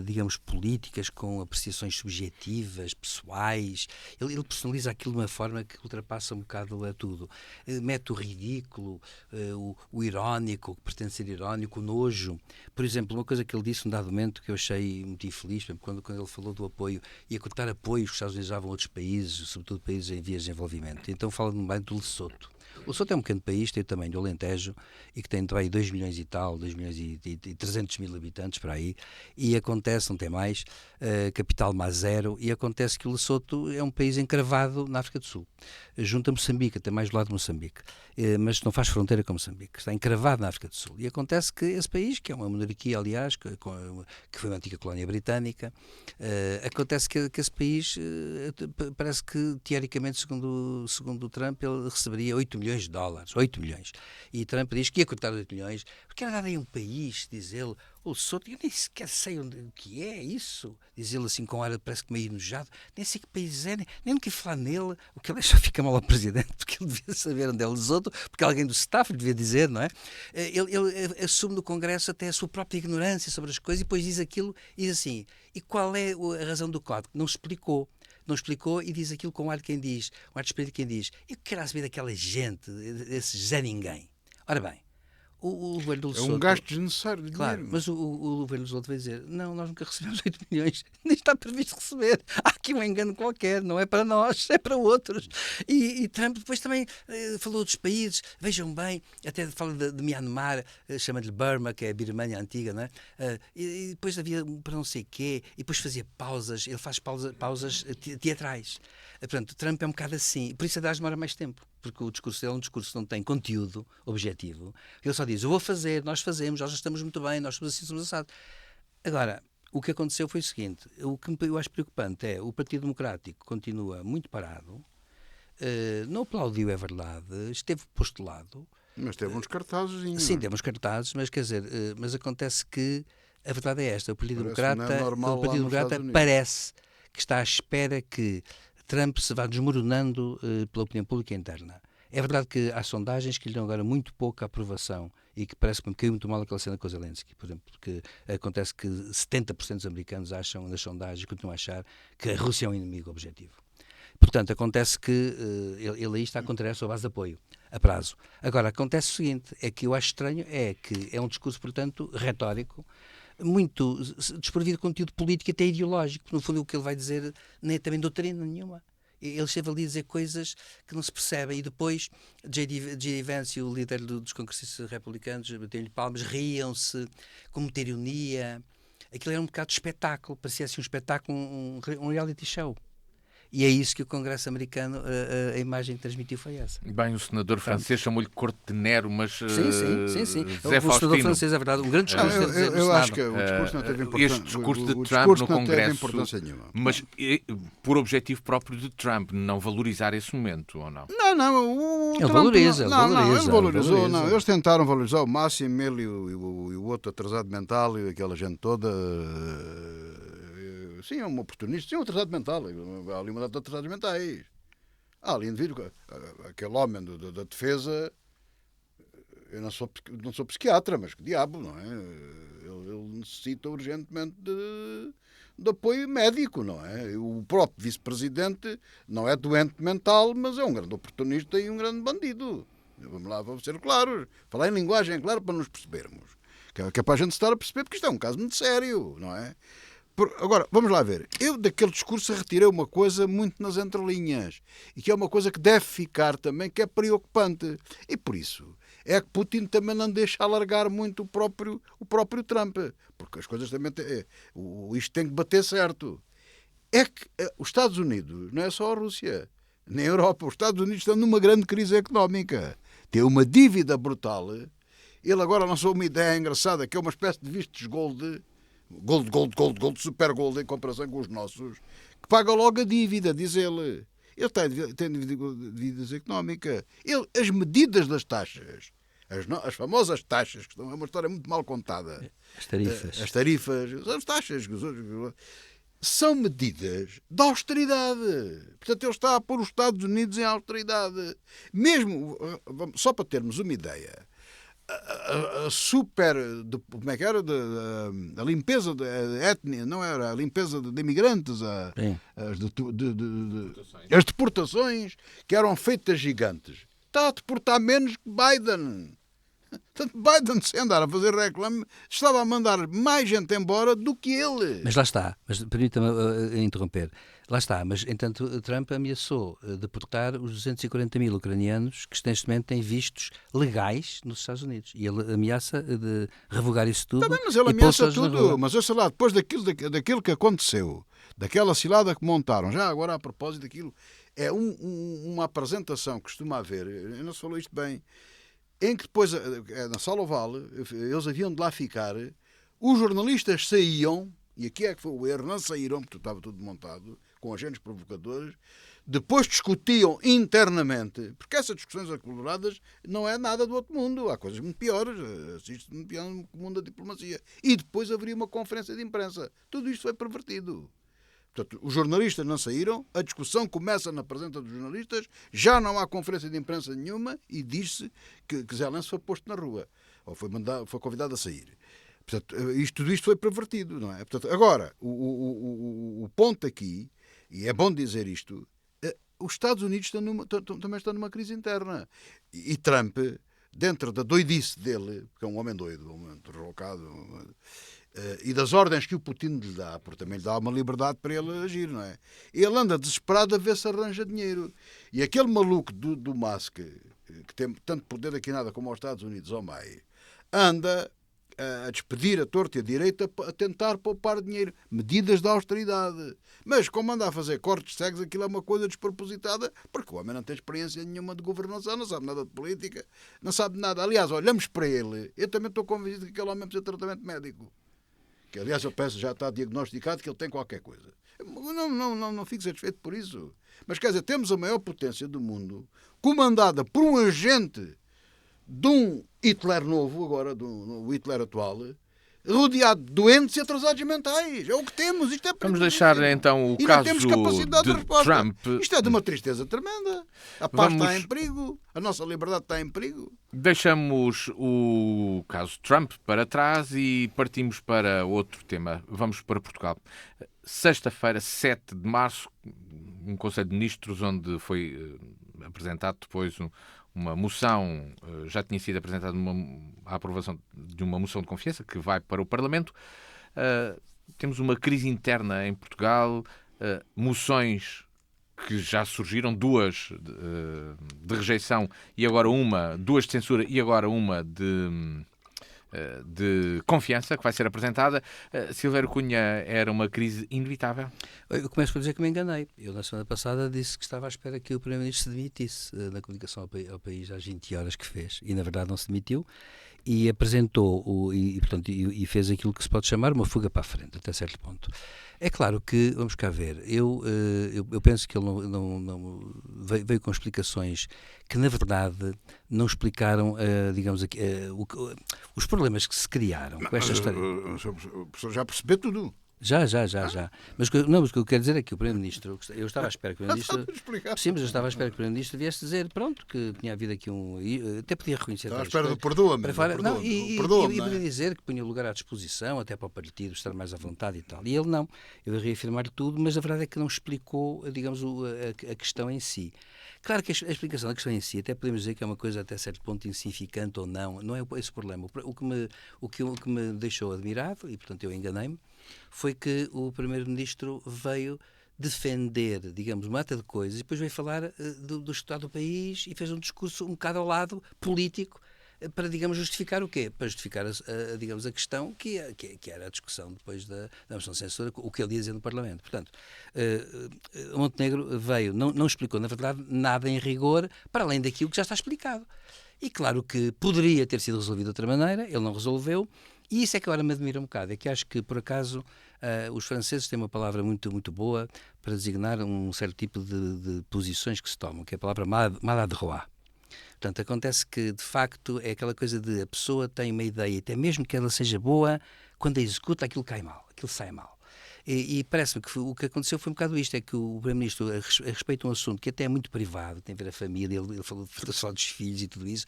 digamos, políticas com apreciações subjetivas, pessoais. Ele personaliza aquilo de uma forma que ultrapassa um bocado a tudo. Mete o ridículo, o irónico, o que pretende ser irónico, o nojo. Por exemplo, uma coisa que ele disse num dado momento que eu achei muito infeliz, quando ele falou do apoio, ia cortar apoios que os Estados Unidos davam a outros países, sobretudo países em vias de desenvolvimento. Então fala bem do Lesoto. O Lesoto é um pequeno país, tem o tamanho do Alentejo e que tem aí 2 milhões e tal, 2 milhões e 300 mil habitantes para aí, e acontece, não tem mais, capital mais zero, e acontece que o Lesoto é um país encravado na África do Sul, junto a Moçambique, até mais do lado de Moçambique, mas não faz fronteira com Moçambique, está encravado na África do Sul, e acontece que esse país, que é uma monarquia, aliás, que foi uma antiga colónia britânica, acontece que esse país parece que, teoricamente, segundo o Trump, ele receberia 8 milhões de dólares, 8 milhões. E Trump diz que ia cortar 8 milhões, porque era dar aí um país, diz ele, o Lesoto, eu nem sequer sei o que é isso, diz ele assim com ar, parece que meio enojado, nem sei que país é, nem quero falar nele, o que ele só fica mal ao presidente, porque ele devia saber onde é o Lesoto, porque alguém do staff lhe devia dizer, não é? Ele assume no Congresso até a sua própria ignorância sobre as coisas e depois diz aquilo e diz assim, e qual é a razão do código? Não explicou e diz aquilo com o ar de quem diz, um ar de espelho de quem diz, eu quero saber daquela gente, desse Zé Ninguém. Ora bem, o governo do Lesoto... É um gasto desnecessário de claro, dinheiro. mas o governo do Lesoto vai dizer, não, nós nunca recebemos 8 milhões, nem está previsto receber. Há aqui um engano qualquer, não é para nós, é para outros. E Trump depois também falou dos países, vejam bem, até fala de Myanmar, chama-lhe Burma, que é a Birmania antiga, não é? E depois havia para não sei quê, e depois fazia pausas, ele faz pausas teatrais. Portanto, Trump é um bocado assim, por isso demora mais tempo, porque o discurso dele é um discurso que não tem conteúdo objetivo. Ele só diz, eu vou fazer, nós fazemos, nós já estamos muito bem, nós somos assim, somos assados. Agora, o que aconteceu foi o seguinte, o que eu acho preocupante é o Partido Democrático continua muito parado, não aplaudiu, é verdade, esteve postulado. Mas teve uns cartazes. Sim, teve uns cartazes, mas quer dizer, mas acontece que a verdade é esta, o Partido Democrata parece que está à espera que Trump se vá desmoronando pela opinião pública interna. É verdade que há sondagens que lhe dão agora muito pouca aprovação e que parece que me caiu muito mal aquela cena com o Zelensky, por exemplo, porque acontece que 70% dos americanos acham nas sondagens, continuam a achar que a Rússia é um inimigo objetivo. Portanto, acontece que ele aí está a contrariar a sua base de apoio, a prazo. Agora, acontece o seguinte, é que eu acho estranho, é que é um discurso, portanto, retórico, muito desprovido de conteúdo político e até ideológico. No fundo, o que ele vai dizer nem é também doutrina nenhuma. Ele esteve ali a dizer coisas que não se percebem. E depois, J.D. Vance, o líder dos congressistas republicanos, bateram-lhe palmas, riam-se, com muita ironia. Aquilo era um bocado de espetáculo, parecia assim um espetáculo, um reality show. E é isso que o Congresso americano, a imagem que transmitiu foi essa. Bem, o senador francês chamou-lhe Corte de Nero, mas Sim. Zé O senador Faustino, francês, é verdade, um grande discurso. Eu acho que o discurso não teve importância. este discurso de O Trump discurso no não teve Congresso, importância nenhuma. mas por objetivo próprio de Trump, não valorizar esse momento, ou não? Não, o Ele Trump valoriza, ele valorizou. valoriza. Não, eles tentaram valorizar ao máximo, ele e o outro atrasado mental e aquela gente toda. Sim, é um oportunista, sim, um atrasado mental. Há ali uma data de atrasados mentais. Há ali indivíduo, aquele homem da defesa. Eu não sou psiquiatra, mas que diabo, não é? Ele necessita urgentemente de apoio médico, não é? O próprio vice-presidente não é doente mental, mas é um grande oportunista e um grande bandido. Vamos lá, vamos ser claros. Falar em linguagem clara para nos percebermos. Que é para a gente estar a perceber, porque isto é um caso muito sério, não é? Agora, vamos lá ver. Eu daquele discurso retirei uma coisa muito nas entrelinhas e que é uma coisa que deve ficar também, que é preocupante. E por isso é que Putin também não deixa alargar muito o próprio Trump, porque as coisas também isto tem que bater certo. É que os Estados Unidos, não é só a Rússia, nem a Europa, os Estados Unidos estão numa grande crise económica. Tem uma dívida brutal. Ele agora lançou uma ideia engraçada, que é uma espécie de vistos gold, super gold em comparação com os nossos, que paga logo a dívida, diz ele. Ele tem dívidas económicas. As medidas das taxas, as famosas taxas, que é uma história muito mal contada. As tarifas. As taxas, são medidas de austeridade. Portanto, ele está a pôr os Estados Unidos em austeridade. Mesmo, só para termos uma ideia, a super, como é que era, a limpeza da étnia, não era? A limpeza de imigrantes, as deportações que eram feitas gigantes. Está a deportar menos que Biden. Portanto, Biden, sem andar a fazer reclame, estava a mandar mais gente embora do que ele. Mas lá está, mas permita-me interromper. Lá está, mas entanto Trump ameaçou deportar os 240 mil ucranianos que neste momento têm vistos legais nos Estados Unidos. E ele ameaça de revogar isso tudo. Também, mas ele ameaça tudo. Mas eu sei lá, depois daquilo que aconteceu, daquela cilada que montaram, já agora a propósito daquilo, é uma apresentação que costuma haver, eu não se falou isto bem, em que depois, na Sala Oval, eles haviam de lá ficar, os jornalistas saíam, e aqui é que foi o erro, não saíram, porque estava tudo montado, com agentes provocadores, depois discutiam internamente, porque essas discussões acaloradas não é nada do outro mundo, há coisas muito piores, assiste muito pior no mundo da diplomacia. E depois haveria uma conferência de imprensa. Tudo isto foi pervertido. Portanto, os jornalistas não saíram, a discussão começa na presença dos jornalistas, já não há conferência de imprensa nenhuma e diz-se que Zelensky foi posto na rua, ou foi convidado a sair. Portanto, tudo isto foi pervertido, não é? Portanto, agora, o ponto aqui, e é bom dizer isto, os Estados Unidos também estão numa crise interna. E Trump, dentro da doidice dele, porque é um homem doido, um homem derrocado, e das ordens que o Putin lhe dá, porque também lhe dá uma liberdade para ele agir, não é? Ele anda desesperado a ver se arranja dinheiro. E aquele maluco do Musk, que tem tanto poder aqui nada como aos Estados Unidos, ou mais, anda a despedir a torta e a direita a tentar poupar dinheiro. Medidas de austeridade. Mas como anda a fazer cortes cegos, aquilo é uma coisa despropositada, porque o homem não tem experiência nenhuma de governação, não sabe nada de política, não sabe nada. Aliás, olhamos para ele, eu também estou convencido que aquele homem precisa de tratamento médico. Que, aliás, eu penso já está diagnosticado que ele tem qualquer coisa. Não fico satisfeito por isso. Mas, quer dizer, temos a maior potência do mundo, comandada por um agente de um Hitler novo, agora do Hitler atual, rodeado de doentes e atrasados mentais. É o que temos. Isto é Vamos deixar então o e caso não temos capacidade de resposta. Trump. Isto é de uma tristeza tremenda. A paz está em perigo. A nossa liberdade está em perigo. Deixamos o caso Trump para trás e partimos para outro tema. Vamos para Portugal. Sexta-feira, 7 de março, um Conselho de Ministros onde foi apresentado depois uma moção, já tinha sido apresentada a aprovação de uma moção de confiança que vai para o Parlamento. Temos uma crise interna em Portugal, moções que já surgiram, duas de rejeição e agora duas de censura e agora uma de de confiança que vai ser apresentada. Silvério Cunha, era uma crise inevitável? Eu começo por dizer que me enganei. Eu, na semana passada, disse que estava à espera que o Primeiro-Ministro se demitisse na comunicação ao país às 20 horas que fez. E, na verdade, não se demitiu. E apresentou portanto, e fez aquilo que se pode chamar uma fuga para a frente, até certo ponto. É claro que, vamos cá ver, eu penso que ele não veio com explicações que, na verdade, não explicaram, digamos, os problemas que se criaram com esta história. O professor já percebeu tudo. Já. Mas o que eu quero dizer é que o Primeiro-Ministro, eu estava à espera que o Primeiro-Ministro... Sim, mas eu estava à espera que o Primeiro-Ministro viesse dizer, pronto, que tinha havido aqui até podia reconhecer... Estava à espera do perdoa-me. E podia dizer que punha o lugar à disposição, até para o partido estar mais à vontade e tal. E ele não. Eu ia reafirmar tudo, mas a verdade é que não explicou, digamos, a questão em si. Claro que a explicação da questão em si, até podemos dizer que é uma coisa até certo ponto insignificante ou não é esse o problema. O que me deixou admirado, e portanto eu enganei-me, foi que o Primeiro-Ministro veio defender, digamos, uma data de coisas e depois veio falar do estado do país e fez um discurso um bocado ao lado político para, digamos, justificar o quê? Para justificar, digamos, a questão que era a discussão depois da moção de censura, o que ele ia dizer no Parlamento. Portanto, Montenegro veio, não explicou, na verdade, nada em rigor, para além daquilo que já está explicado. E claro que poderia ter sido resolvido de outra maneira, ele não resolveu, e isso é que agora me admira um bocado, é que acho que, por acaso, os franceses têm uma palavra muito, muito boa para designar um certo tipo de posições que se tomam, que é a palavra maladroit. Portanto, acontece que, de facto, é aquela coisa de a pessoa tem uma ideia, até mesmo que ela seja boa, quando a executa, aquilo cai mal, aquilo sai mal. E parece-me que o que aconteceu foi um bocado isto, é que o Primeiro-Ministro, a respeito de um assunto que até é muito privado, tem a ver a família, ele falou só dos filhos e tudo isso,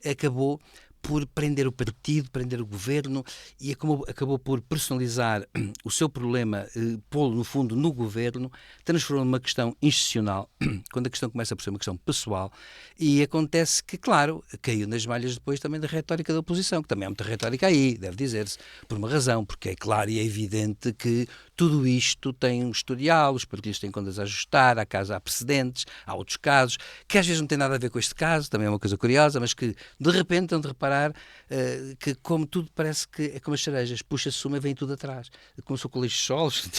acabou por prender o partido, prender o governo e acabou por personalizar o seu problema, pô-lo, no fundo, no governo, transformou numa questão institucional, quando a questão começa por ser uma questão pessoal, e acontece que, claro, caiu nas malhas depois também da retórica da oposição, que também há muita retórica aí, deve dizer-se, por uma razão, porque é claro e é evidente que tudo isto tem um historial, os partidos têm contas a ajustar, há precedentes, há outros casos, que às vezes não têm nada a ver com este caso, também é uma coisa curiosa, mas que de repente estão de reparar que, como tudo parece que é como as cerejas, puxa-se uma e vem tudo atrás. Começou com leite de solos,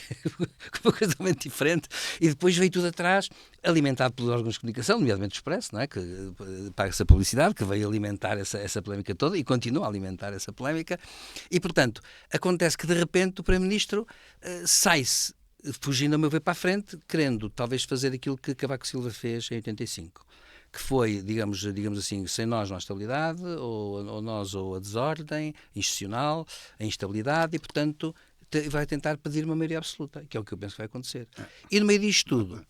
uma coisa totalmente diferente, e depois veio tudo atrás, alimentado pelos órgãos de comunicação, nomeadamente o Expresso, não é? Que paga essa publicidade, que veio alimentar essa polémica toda e continua a alimentar essa polémica. E, portanto, acontece que de repente o Primeiro-Ministro sai-se, fugindo a meu ver para a frente, querendo talvez fazer aquilo que Cavaco Silva fez em 85. Que foi, digamos assim, sem nós não há estabilidade, ou nós ou a desordem institucional, a instabilidade, e, portanto, vai tentar pedir uma maioria absoluta, que é o que eu penso que vai acontecer. E no meio disto tudo,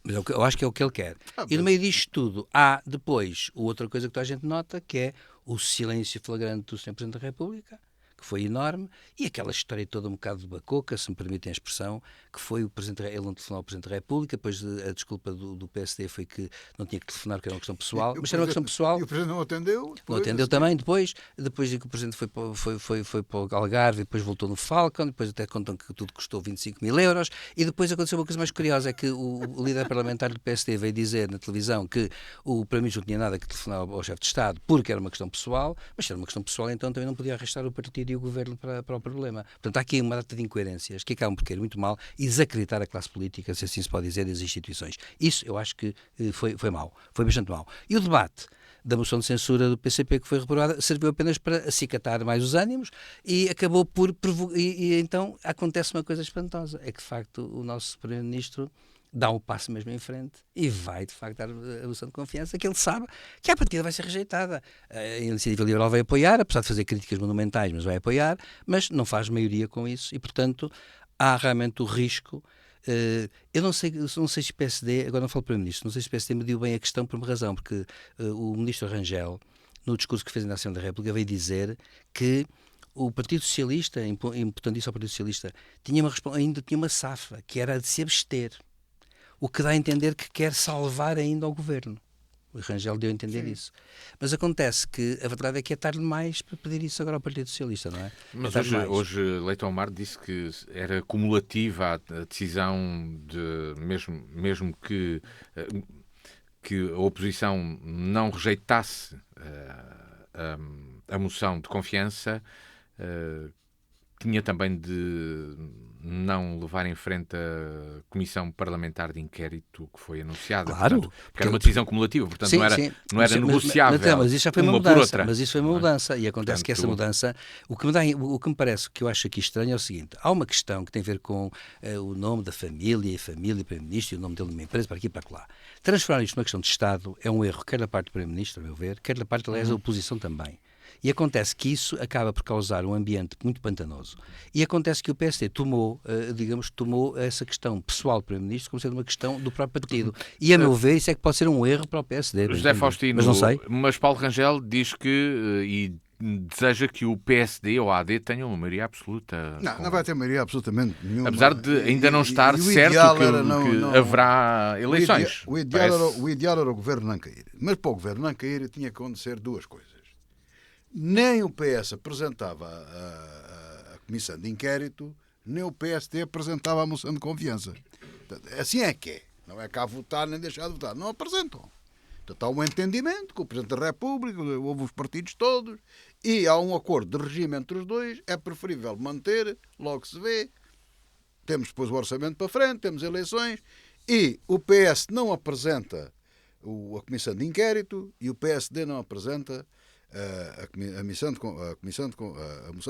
mas eu acho que é o que ele quer, e no meio disto tudo há depois outra coisa que toda a gente nota, que é o silêncio flagrante do Sr. Presidente da República, que foi enorme, e aquela história toda um bocado de bacoca, se me permitem a expressão, que foi ele não telefonou ao Presidente da República, depois a desculpa do PSD foi que não tinha que telefonar, que era uma questão pessoal, mas era uma questão pessoal. E o Presidente não atendeu? Não atendeu também, depois que o Presidente foi para o Algarve, depois voltou no Falcon, depois até contam que tudo custou 25 mil euros, e depois aconteceu uma coisa mais curiosa, é que o líder parlamentar do PSD veio dizer na televisão que o Primeiro-Ministro não tinha nada que telefonar ao chefe de Estado, porque era uma questão pessoal, mas se era uma questão pessoal, então também não podia arrastar o partido e o governo para o problema. Portanto, há aqui uma data de incoerências que acabam por querer muito mal e desacreditar a classe política, se assim se pode dizer, e as instituições. Isso eu acho que foi mau, foi bastante mau. E o debate da moção de censura do PCP que foi reprovada serviu apenas para acicatar mais os ânimos e acabou por e então acontece uma coisa espantosa, é que de facto o nosso Primeiro-Ministro dá um passo mesmo em frente e vai, de facto, dar a moção de confiança, que ele sabe que a partida vai ser rejeitada. A Iniciativa Liberal vai apoiar, apesar de fazer críticas monumentais, mas vai apoiar, mas não faz maioria com isso e, portanto, há realmente o risco. Eu não sei se o PSD, agora não falo para o Ministro, não sei se o PSD mediu bem a questão por uma razão, porque o Ministro Rangel, no discurso que fez na Assembleia da República, veio dizer que o Partido Socialista, imputando isso ao Partido Socialista, ainda tinha uma safa, que era a de se abster. O que dá a entender que quer salvar ainda o governo. O Rangel deu a entender isso. Mas acontece que a verdade é que é tarde demais para pedir isso agora ao Partido Socialista, não é? Mas hoje Leitão Mar disse que era cumulativa a decisão de, mesmo que a oposição não rejeitasse a moção de confiança, tinha também de não levar em frente a Comissão Parlamentar de Inquérito que foi anunciada. Claro. Portanto, porque era uma decisão cumulativa, portanto não era negociável. Mas isso já foi uma por mudança. outra. Mas isso foi uma mudança. E acontece que essa mudança... O que me parece, que eu acho aqui estranho é o seguinte. Há uma questão que tem a ver com o nome da família, e família, Primeiro-Ministro, e o nome dele numa empresa, para aqui e para lá. Transformar isto numa questão de Estado é um erro, quer da parte do Primeiro-Ministro, a meu ver, quer da parte, aliás, da oposição também. E acontece que isso acaba por causar um ambiente muito pantanoso. E acontece que o PSD tomou essa questão pessoal do Primeiro-Ministro como sendo uma questão do próprio partido. E, a meu ver, isso é que pode ser um erro para o PSD. José Faustino, mas não sei. Mas Paulo Rangel diz que, e deseja que o PSD ou a AD tenham uma maioria absoluta. Não vai ter maioria absolutamente nenhuma. Apesar de ainda não estar certo que haverá eleições. O ideal era o governo não cair. Mas para o governo não cair tinha que acontecer duas coisas. Nem o PS apresentava a comissão de inquérito, nem o PSD apresentava a moção de confiança. Assim é que é. Não é cá votar nem deixar de votar. Não apresentam. Portanto, há um entendimento com o Presidente da República, houve os partidos todos, e há um acordo de regime entre os dois. É preferível manter, logo se vê. Temos depois o orçamento para frente, temos eleições, e o PS não apresenta a comissão de inquérito e o PSD não apresenta a moção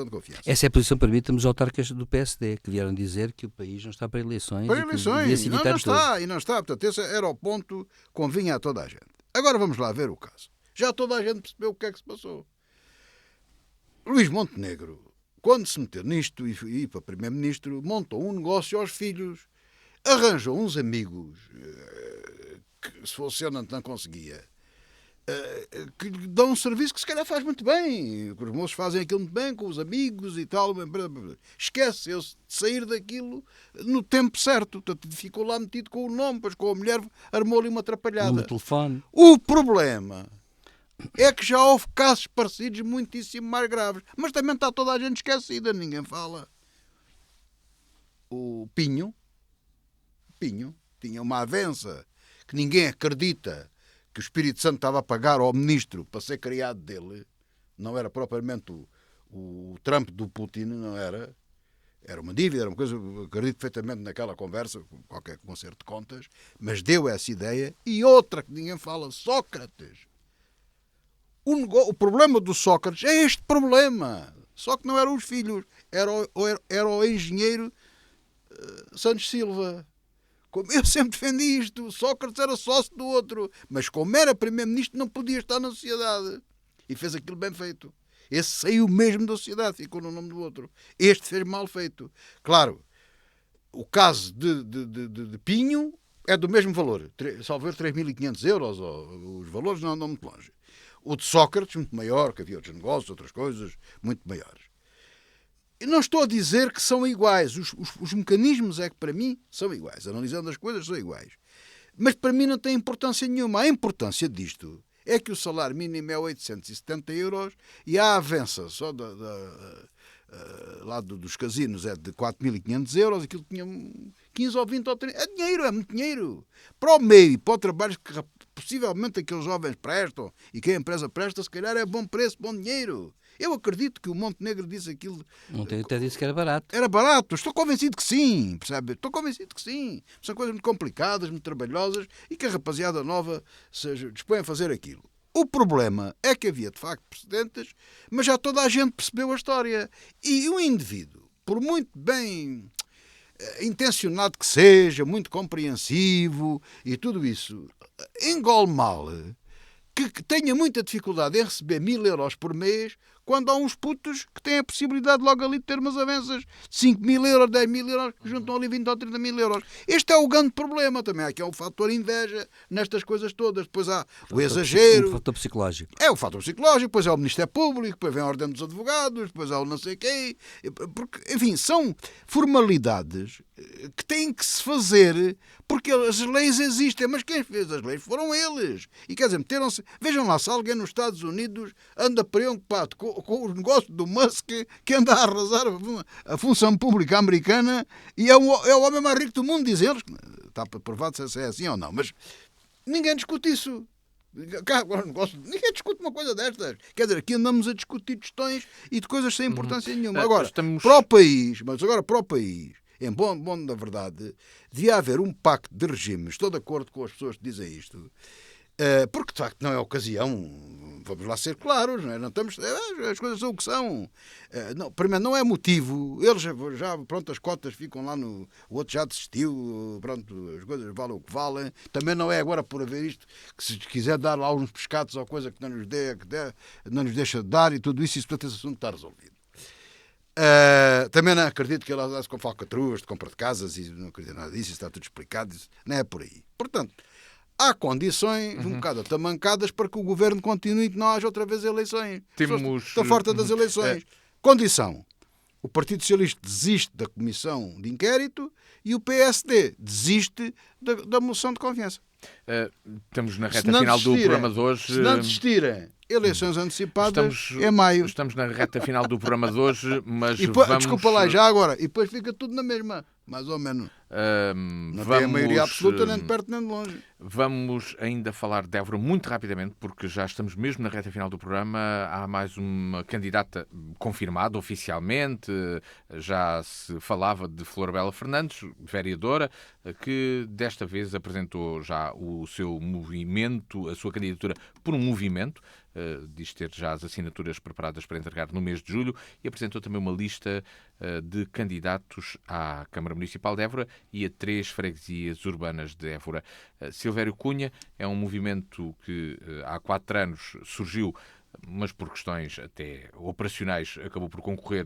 de confiança. Essa é a posição, permite-me, dos autarcas do PSD, que vieram dizer que o país não está para eleições. Para eleições, não está. Portanto, esse era o ponto que convinha a toda a gente. Agora vamos lá ver o caso. Já toda a gente percebeu o que é que se passou. Luís Montenegro, quando se meteu nisto e para Primeiro-Ministro, montou um negócio aos filhos, arranjou uns amigos que, se fosse eu, não conseguia, que dão um serviço que se calhar faz muito bem. Os moços fazem aquilo muito bem, com os amigos e tal. Esquece-se de sair daquilo no tempo certo. Portanto, ficou lá metido com o nome, pois com a mulher armou-lhe uma atrapalhada. No telefone. O problema é que já houve casos parecidos muitíssimo mais graves. Mas também está toda a gente esquecida, ninguém fala. O Pinho tinha uma avença que ninguém acredita que o Espírito Santo estava a pagar ao ministro para ser criado dele. Não era propriamente o Trump do Putin, não era. Era uma dívida, era uma coisa, acredito perfeitamente naquela conversa, qualquer concerto de contas, mas deu essa ideia. E outra que ninguém fala, Sócrates. O problema do Sócrates é este problema. Só que não eram os filhos, era o engenheiro Santos Silva. Eu sempre defendi isto. Sócrates era sócio do outro, mas como era primeiro-ministro não podia estar na sociedade. E fez aquilo bem feito. Esse saiu mesmo da sociedade, ficou no nome do outro. Este fez mal feito. Claro, o caso de Pinho é do mesmo valor. Salvo ver 3.500 euros, os valores não andam muito longe. O de Sócrates, muito maior, que havia outros negócios, outras coisas, muito maiores. Eu não estou a dizer que são iguais. Os mecanismos é que, para mim, são iguais. Analisando as coisas, são iguais. Mas, para mim, não tem importância nenhuma. A importância disto é que o salário mínimo é 870 euros e a avança só lá dos casinos é de 4.500 euros. Aquilo tinha 15 ou 20 ou 30. É dinheiro, é muito dinheiro. Para o meio e para o trabalho que possivelmente aqueles jovens prestam e que a empresa presta, se calhar é bom preço, bom dinheiro. Eu acredito que o Montenegro disse aquilo. Ontem até disse que era barato. Era barato. Estou convencido que sim, percebe? Estou convencido que sim. São coisas muito complicadas, muito trabalhosas e que a rapaziada nova se dispõe a fazer aquilo. O problema é que havia, de facto, precedentes, mas já toda a gente percebeu a história. E o indivíduo, por muito bem intencionado que seja, muito compreensivo e tudo isso, engole mal, que tenha muita dificuldade em receber 1.000 euros por mês, quando há uns putos que têm a possibilidade logo ali de ter umas avanças de 5.000 euros, 10.000 euros, que juntam ali 20 ou 30.000 euros. Este é o grande problema também. Aqui é um fator inveja nestas coisas todas. Depois há o exagero. O fator psicológico. É o fator psicológico, depois é o Ministério Público, depois vem a Ordem dos Advogados, depois há o não sei quê. Porque, enfim, são formalidades que têm que se fazer porque as leis existem, mas quem fez as leis foram eles. E quer dizer, meteram-se. Vejam lá, se alguém nos Estados Unidos anda preocupado com o negócio do Musk, que anda a arrasar a função pública americana e é o homem mais rico do mundo, diz eles. Está provado se é assim ou não, mas ninguém discute isso. Ninguém discute uma coisa destas. Quer dizer, aqui andamos a discutir questões e de coisas sem importância nenhuma. Agora, para o país, em bom da verdade, devia haver um pacto de regimes. Estou de acordo com as pessoas que dizem isto. Porque, de facto, não é ocasião. Vamos lá ser claros, não é? Não estamos, as coisas são o que são. Primeiro, não é motivo. Eles já, pronto, as cotas ficam lá no... O outro já desistiu, pronto, as coisas valem o que valem. Também não é agora por haver isto, que se quiser dar lá uns pescados ou coisa que não nos não nos deixa de dar e tudo isso, portanto, esse assunto está resolvido. Também não acredito que ela dá-se com falcatruas de compra de casas e não acredito nada disso, está tudo explicado, não é por aí. Portanto, há condições um bocado atamancadas para que o governo continue e que não haja outra vez eleições. Estou farta das eleições. Condição: o Partido Socialista desiste da comissão de inquérito e o PSD desiste da moção de confiança. Estamos na reta final do programa de hoje. Se não desistirem, eleições antecipadas é maio. Estamos na reta final do programa de hoje, mas desculpa lá, já agora. E depois fica tudo na mesma, mais ou menos. Não tem a maioria absoluta nem de perto nem de longe. Vamos ainda falar de Évora muito rapidamente, porque já estamos mesmo na reta final do programa. Há mais uma candidata confirmada oficialmente. Já se falava de Flor Bela Fernandes, vereadora, que desta vez apresentou já o seu movimento, a sua candidatura por um movimento. Diz ter já as assinaturas preparadas para entregar no mês de julho e apresentou também uma lista de candidatos à Câmara Municipal de Évora e a 3 freguesias urbanas de Évora. Silvério Cunha é um movimento que há 4 anos surgiu, mas por questões até operacionais acabou por concorrer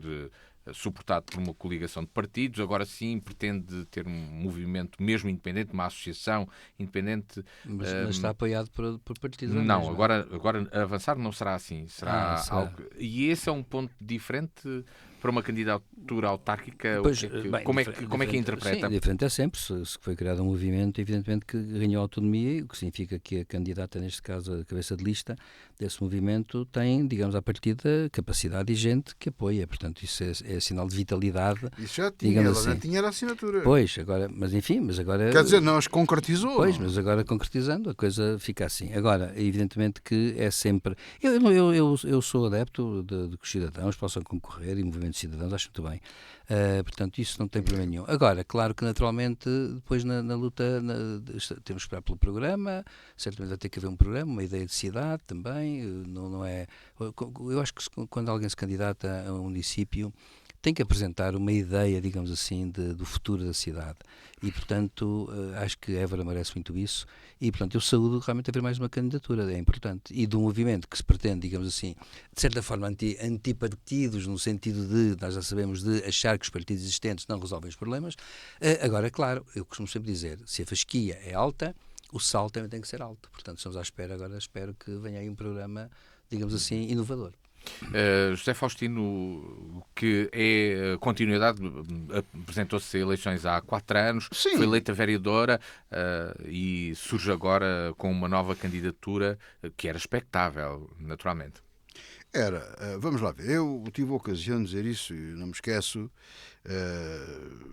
suportado por uma coligação de partidos. Agora sim pretende ter um movimento mesmo independente, uma associação independente. Mas está apoiado por partidos? Não, agora avançar não será assim. Será algo... E esse é um ponto diferente para uma candidatura autárquica. Pois, como é que interpreta? Sim, diferente é sempre. Se foi criado um movimento, evidentemente que ganhou autonomia, o que significa que a candidata, neste caso a cabeça de lista desse movimento, tem, digamos, à partida, capacidade e gente que apoia. Portanto, isso é sinal de vitalidade. Isso já tinha, ela assim. Já tinha a assinatura. Pois, agora, mas agora... Quer dizer, não as concretizou. Pois, mas agora concretizando, a coisa fica assim. Agora, evidentemente que é sempre... Eu sou adepto de que os cidadãos possam concorrer e movimentos de cidadãos, acho muito bem. Portanto, isso não tem problema nenhum. Agora, claro que naturalmente, depois na luta, temos que esperar pelo programa, certamente vai ter que haver um programa, uma ideia de cidade também, não é... Eu acho que quando alguém se candidata a um município, tem que apresentar uma ideia, digamos assim, do futuro da cidade. E, portanto, acho que Évora merece muito isso. E, portanto, eu saúdo realmente haver mais uma candidatura, é importante. E de um movimento que se pretende, digamos assim, de certa forma antipartidos, no sentido de, nós já sabemos, de achar que os partidos existentes não resolvem os problemas. Agora, claro, eu costumo sempre dizer, se a fasquia é alta, o sal também tem que ser alto. Portanto, estamos à espera, agora espero que venha aí um programa, digamos assim, inovador. José Faustino, que é continuidade, apresentou-se a eleições há 4 anos, Sim. Foi eleita vereadora e surge agora com uma nova candidatura que era expectável, naturalmente. Vamos lá ver, eu tive a ocasião de dizer isso e não me esqueço.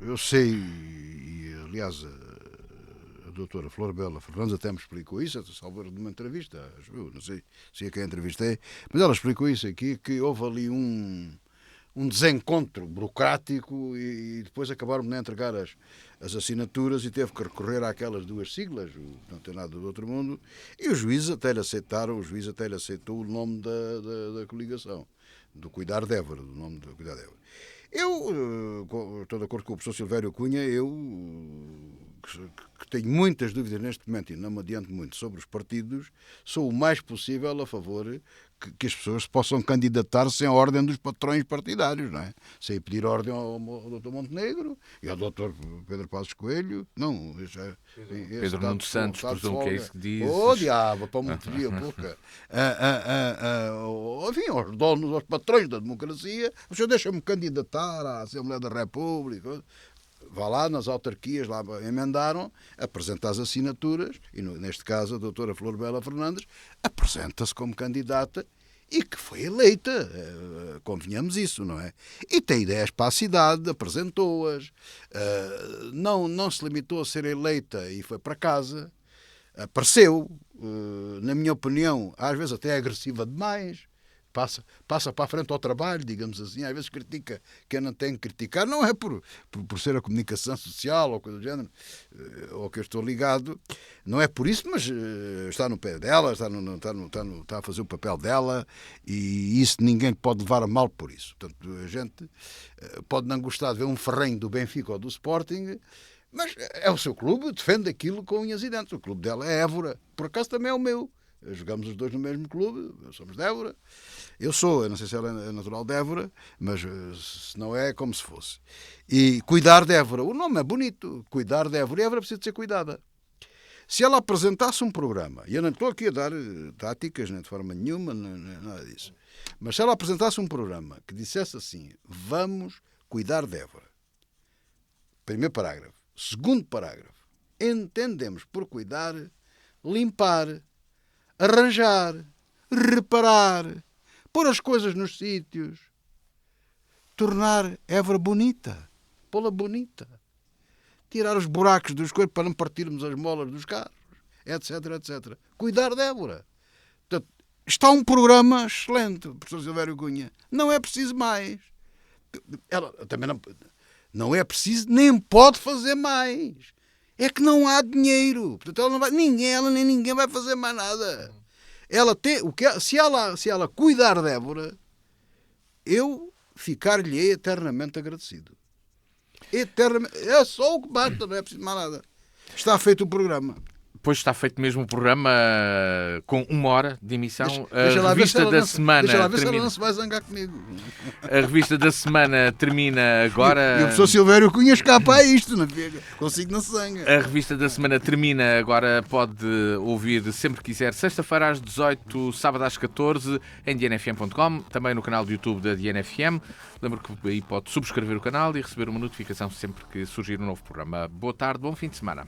Eu sei, e aliás a doutora Flor Bela Fernandes até me explicou isso, salvo numa entrevista, eu não sei se é quem entrevistei, mas ela explicou isso aqui, que houve ali um desencontro burocrático e depois acabaram de entregar as assinaturas e teve que recorrer àquelas 2 siglas, não tem nada do outro mundo, e o juiz até lhe aceitou o nome da coligação, do Cuidar de Évora, do nome do Cuidar de Évora. Eu estou de acordo com o professor Silvério Cunha, que tenho muitas dúvidas neste momento e não me adianto muito sobre os partidos, sou o mais possível a favor que as pessoas possam candidatar sem a ordem dos patrões partidários, não é? Sem pedir ordem ao Dr. Montenegro e ao Dr. Pedro Passos Coelho, não. Pedro Nuno Santos, presumo que é isso que diz. Oh, diabo, para me pedir a boca. Enfim, aos donos, aos patrões da democracia, o senhor deixa-me candidatar à Assembleia da República. Vá lá nas autarquias, lá emendaram, apresenta as assinaturas e, neste caso, a doutora Flor Bela Fernandes apresenta-se como candidata e que foi eleita, convenhamos isso, não é? E tem ideias para a cidade, apresentou-as, não se limitou a ser eleita e foi para casa, apareceu, na minha opinião, às vezes até agressiva demais, passa para a frente ao trabalho, digamos assim, às vezes critica quem não tem que criticar, não é por ser a comunicação social ou coisa do género, ou que eu estou ligado, não é por isso, mas está no pé dela, está a fazer o papel dela, e isso ninguém pode levar a mal por isso. Portanto, a gente pode não gostar de ver um ferrenho do Benfica ou do Sporting, mas é o seu clube, defende aquilo com unhas e dentes. O clube dela é Évora, por acaso também é o meu. Jogamos os dois no mesmo clube, somos de Évora. Eu não sei se ela é natural de Évora, mas se não é como se fosse. E cuidar de Évora, o nome é bonito, cuidar de Évora, e Évora precisa de ser cuidada. Se ela apresentasse um programa, e eu não estou aqui a dar táticas, nem de forma nenhuma, nem nada disso, mas se ela apresentasse um programa que dissesse assim, vamos cuidar de Évora. Primeiro parágrafo. Segundo parágrafo. Entendemos por cuidar, limpar, arranjar, reparar, pôr as coisas nos sítios, tornar Évora bonita, pô-la bonita, tirar os buracos dos coisas para não partirmos as molas dos carros, etc, etc. Cuidar de Évora. Portanto, está um programa excelente, professor Silvério Cunha. Não é preciso mais. Ela também não é preciso, nem pode fazer mais. É que não há dinheiro. Portanto, ela não vai, ela nem ninguém vai fazer mais nada. Ela tem, se ela cuidar de Évora, eu ficar-lhe eternamente agradecido. Eternamente. É só o que basta, não é preciso mais nada. Está feito o programa. Depois está feito mesmo o programa com 1 hora de emissão. Deixa A revista da semana Deixa lá ver se ela termina. não se vai zangar comigo. A revista da semana termina agora. E o professor Silvério Cunha escapa a isto, não fica? Consigo não se zanga. A revista da semana termina agora, pode ouvir sempre que quiser, sexta-feira às 18, sábado às 14, em dnfm.com, também no canal do YouTube da DNFM. Lembro que aí pode subscrever o canal e receber uma notificação sempre que surgir um novo programa. Boa tarde, bom fim de semana.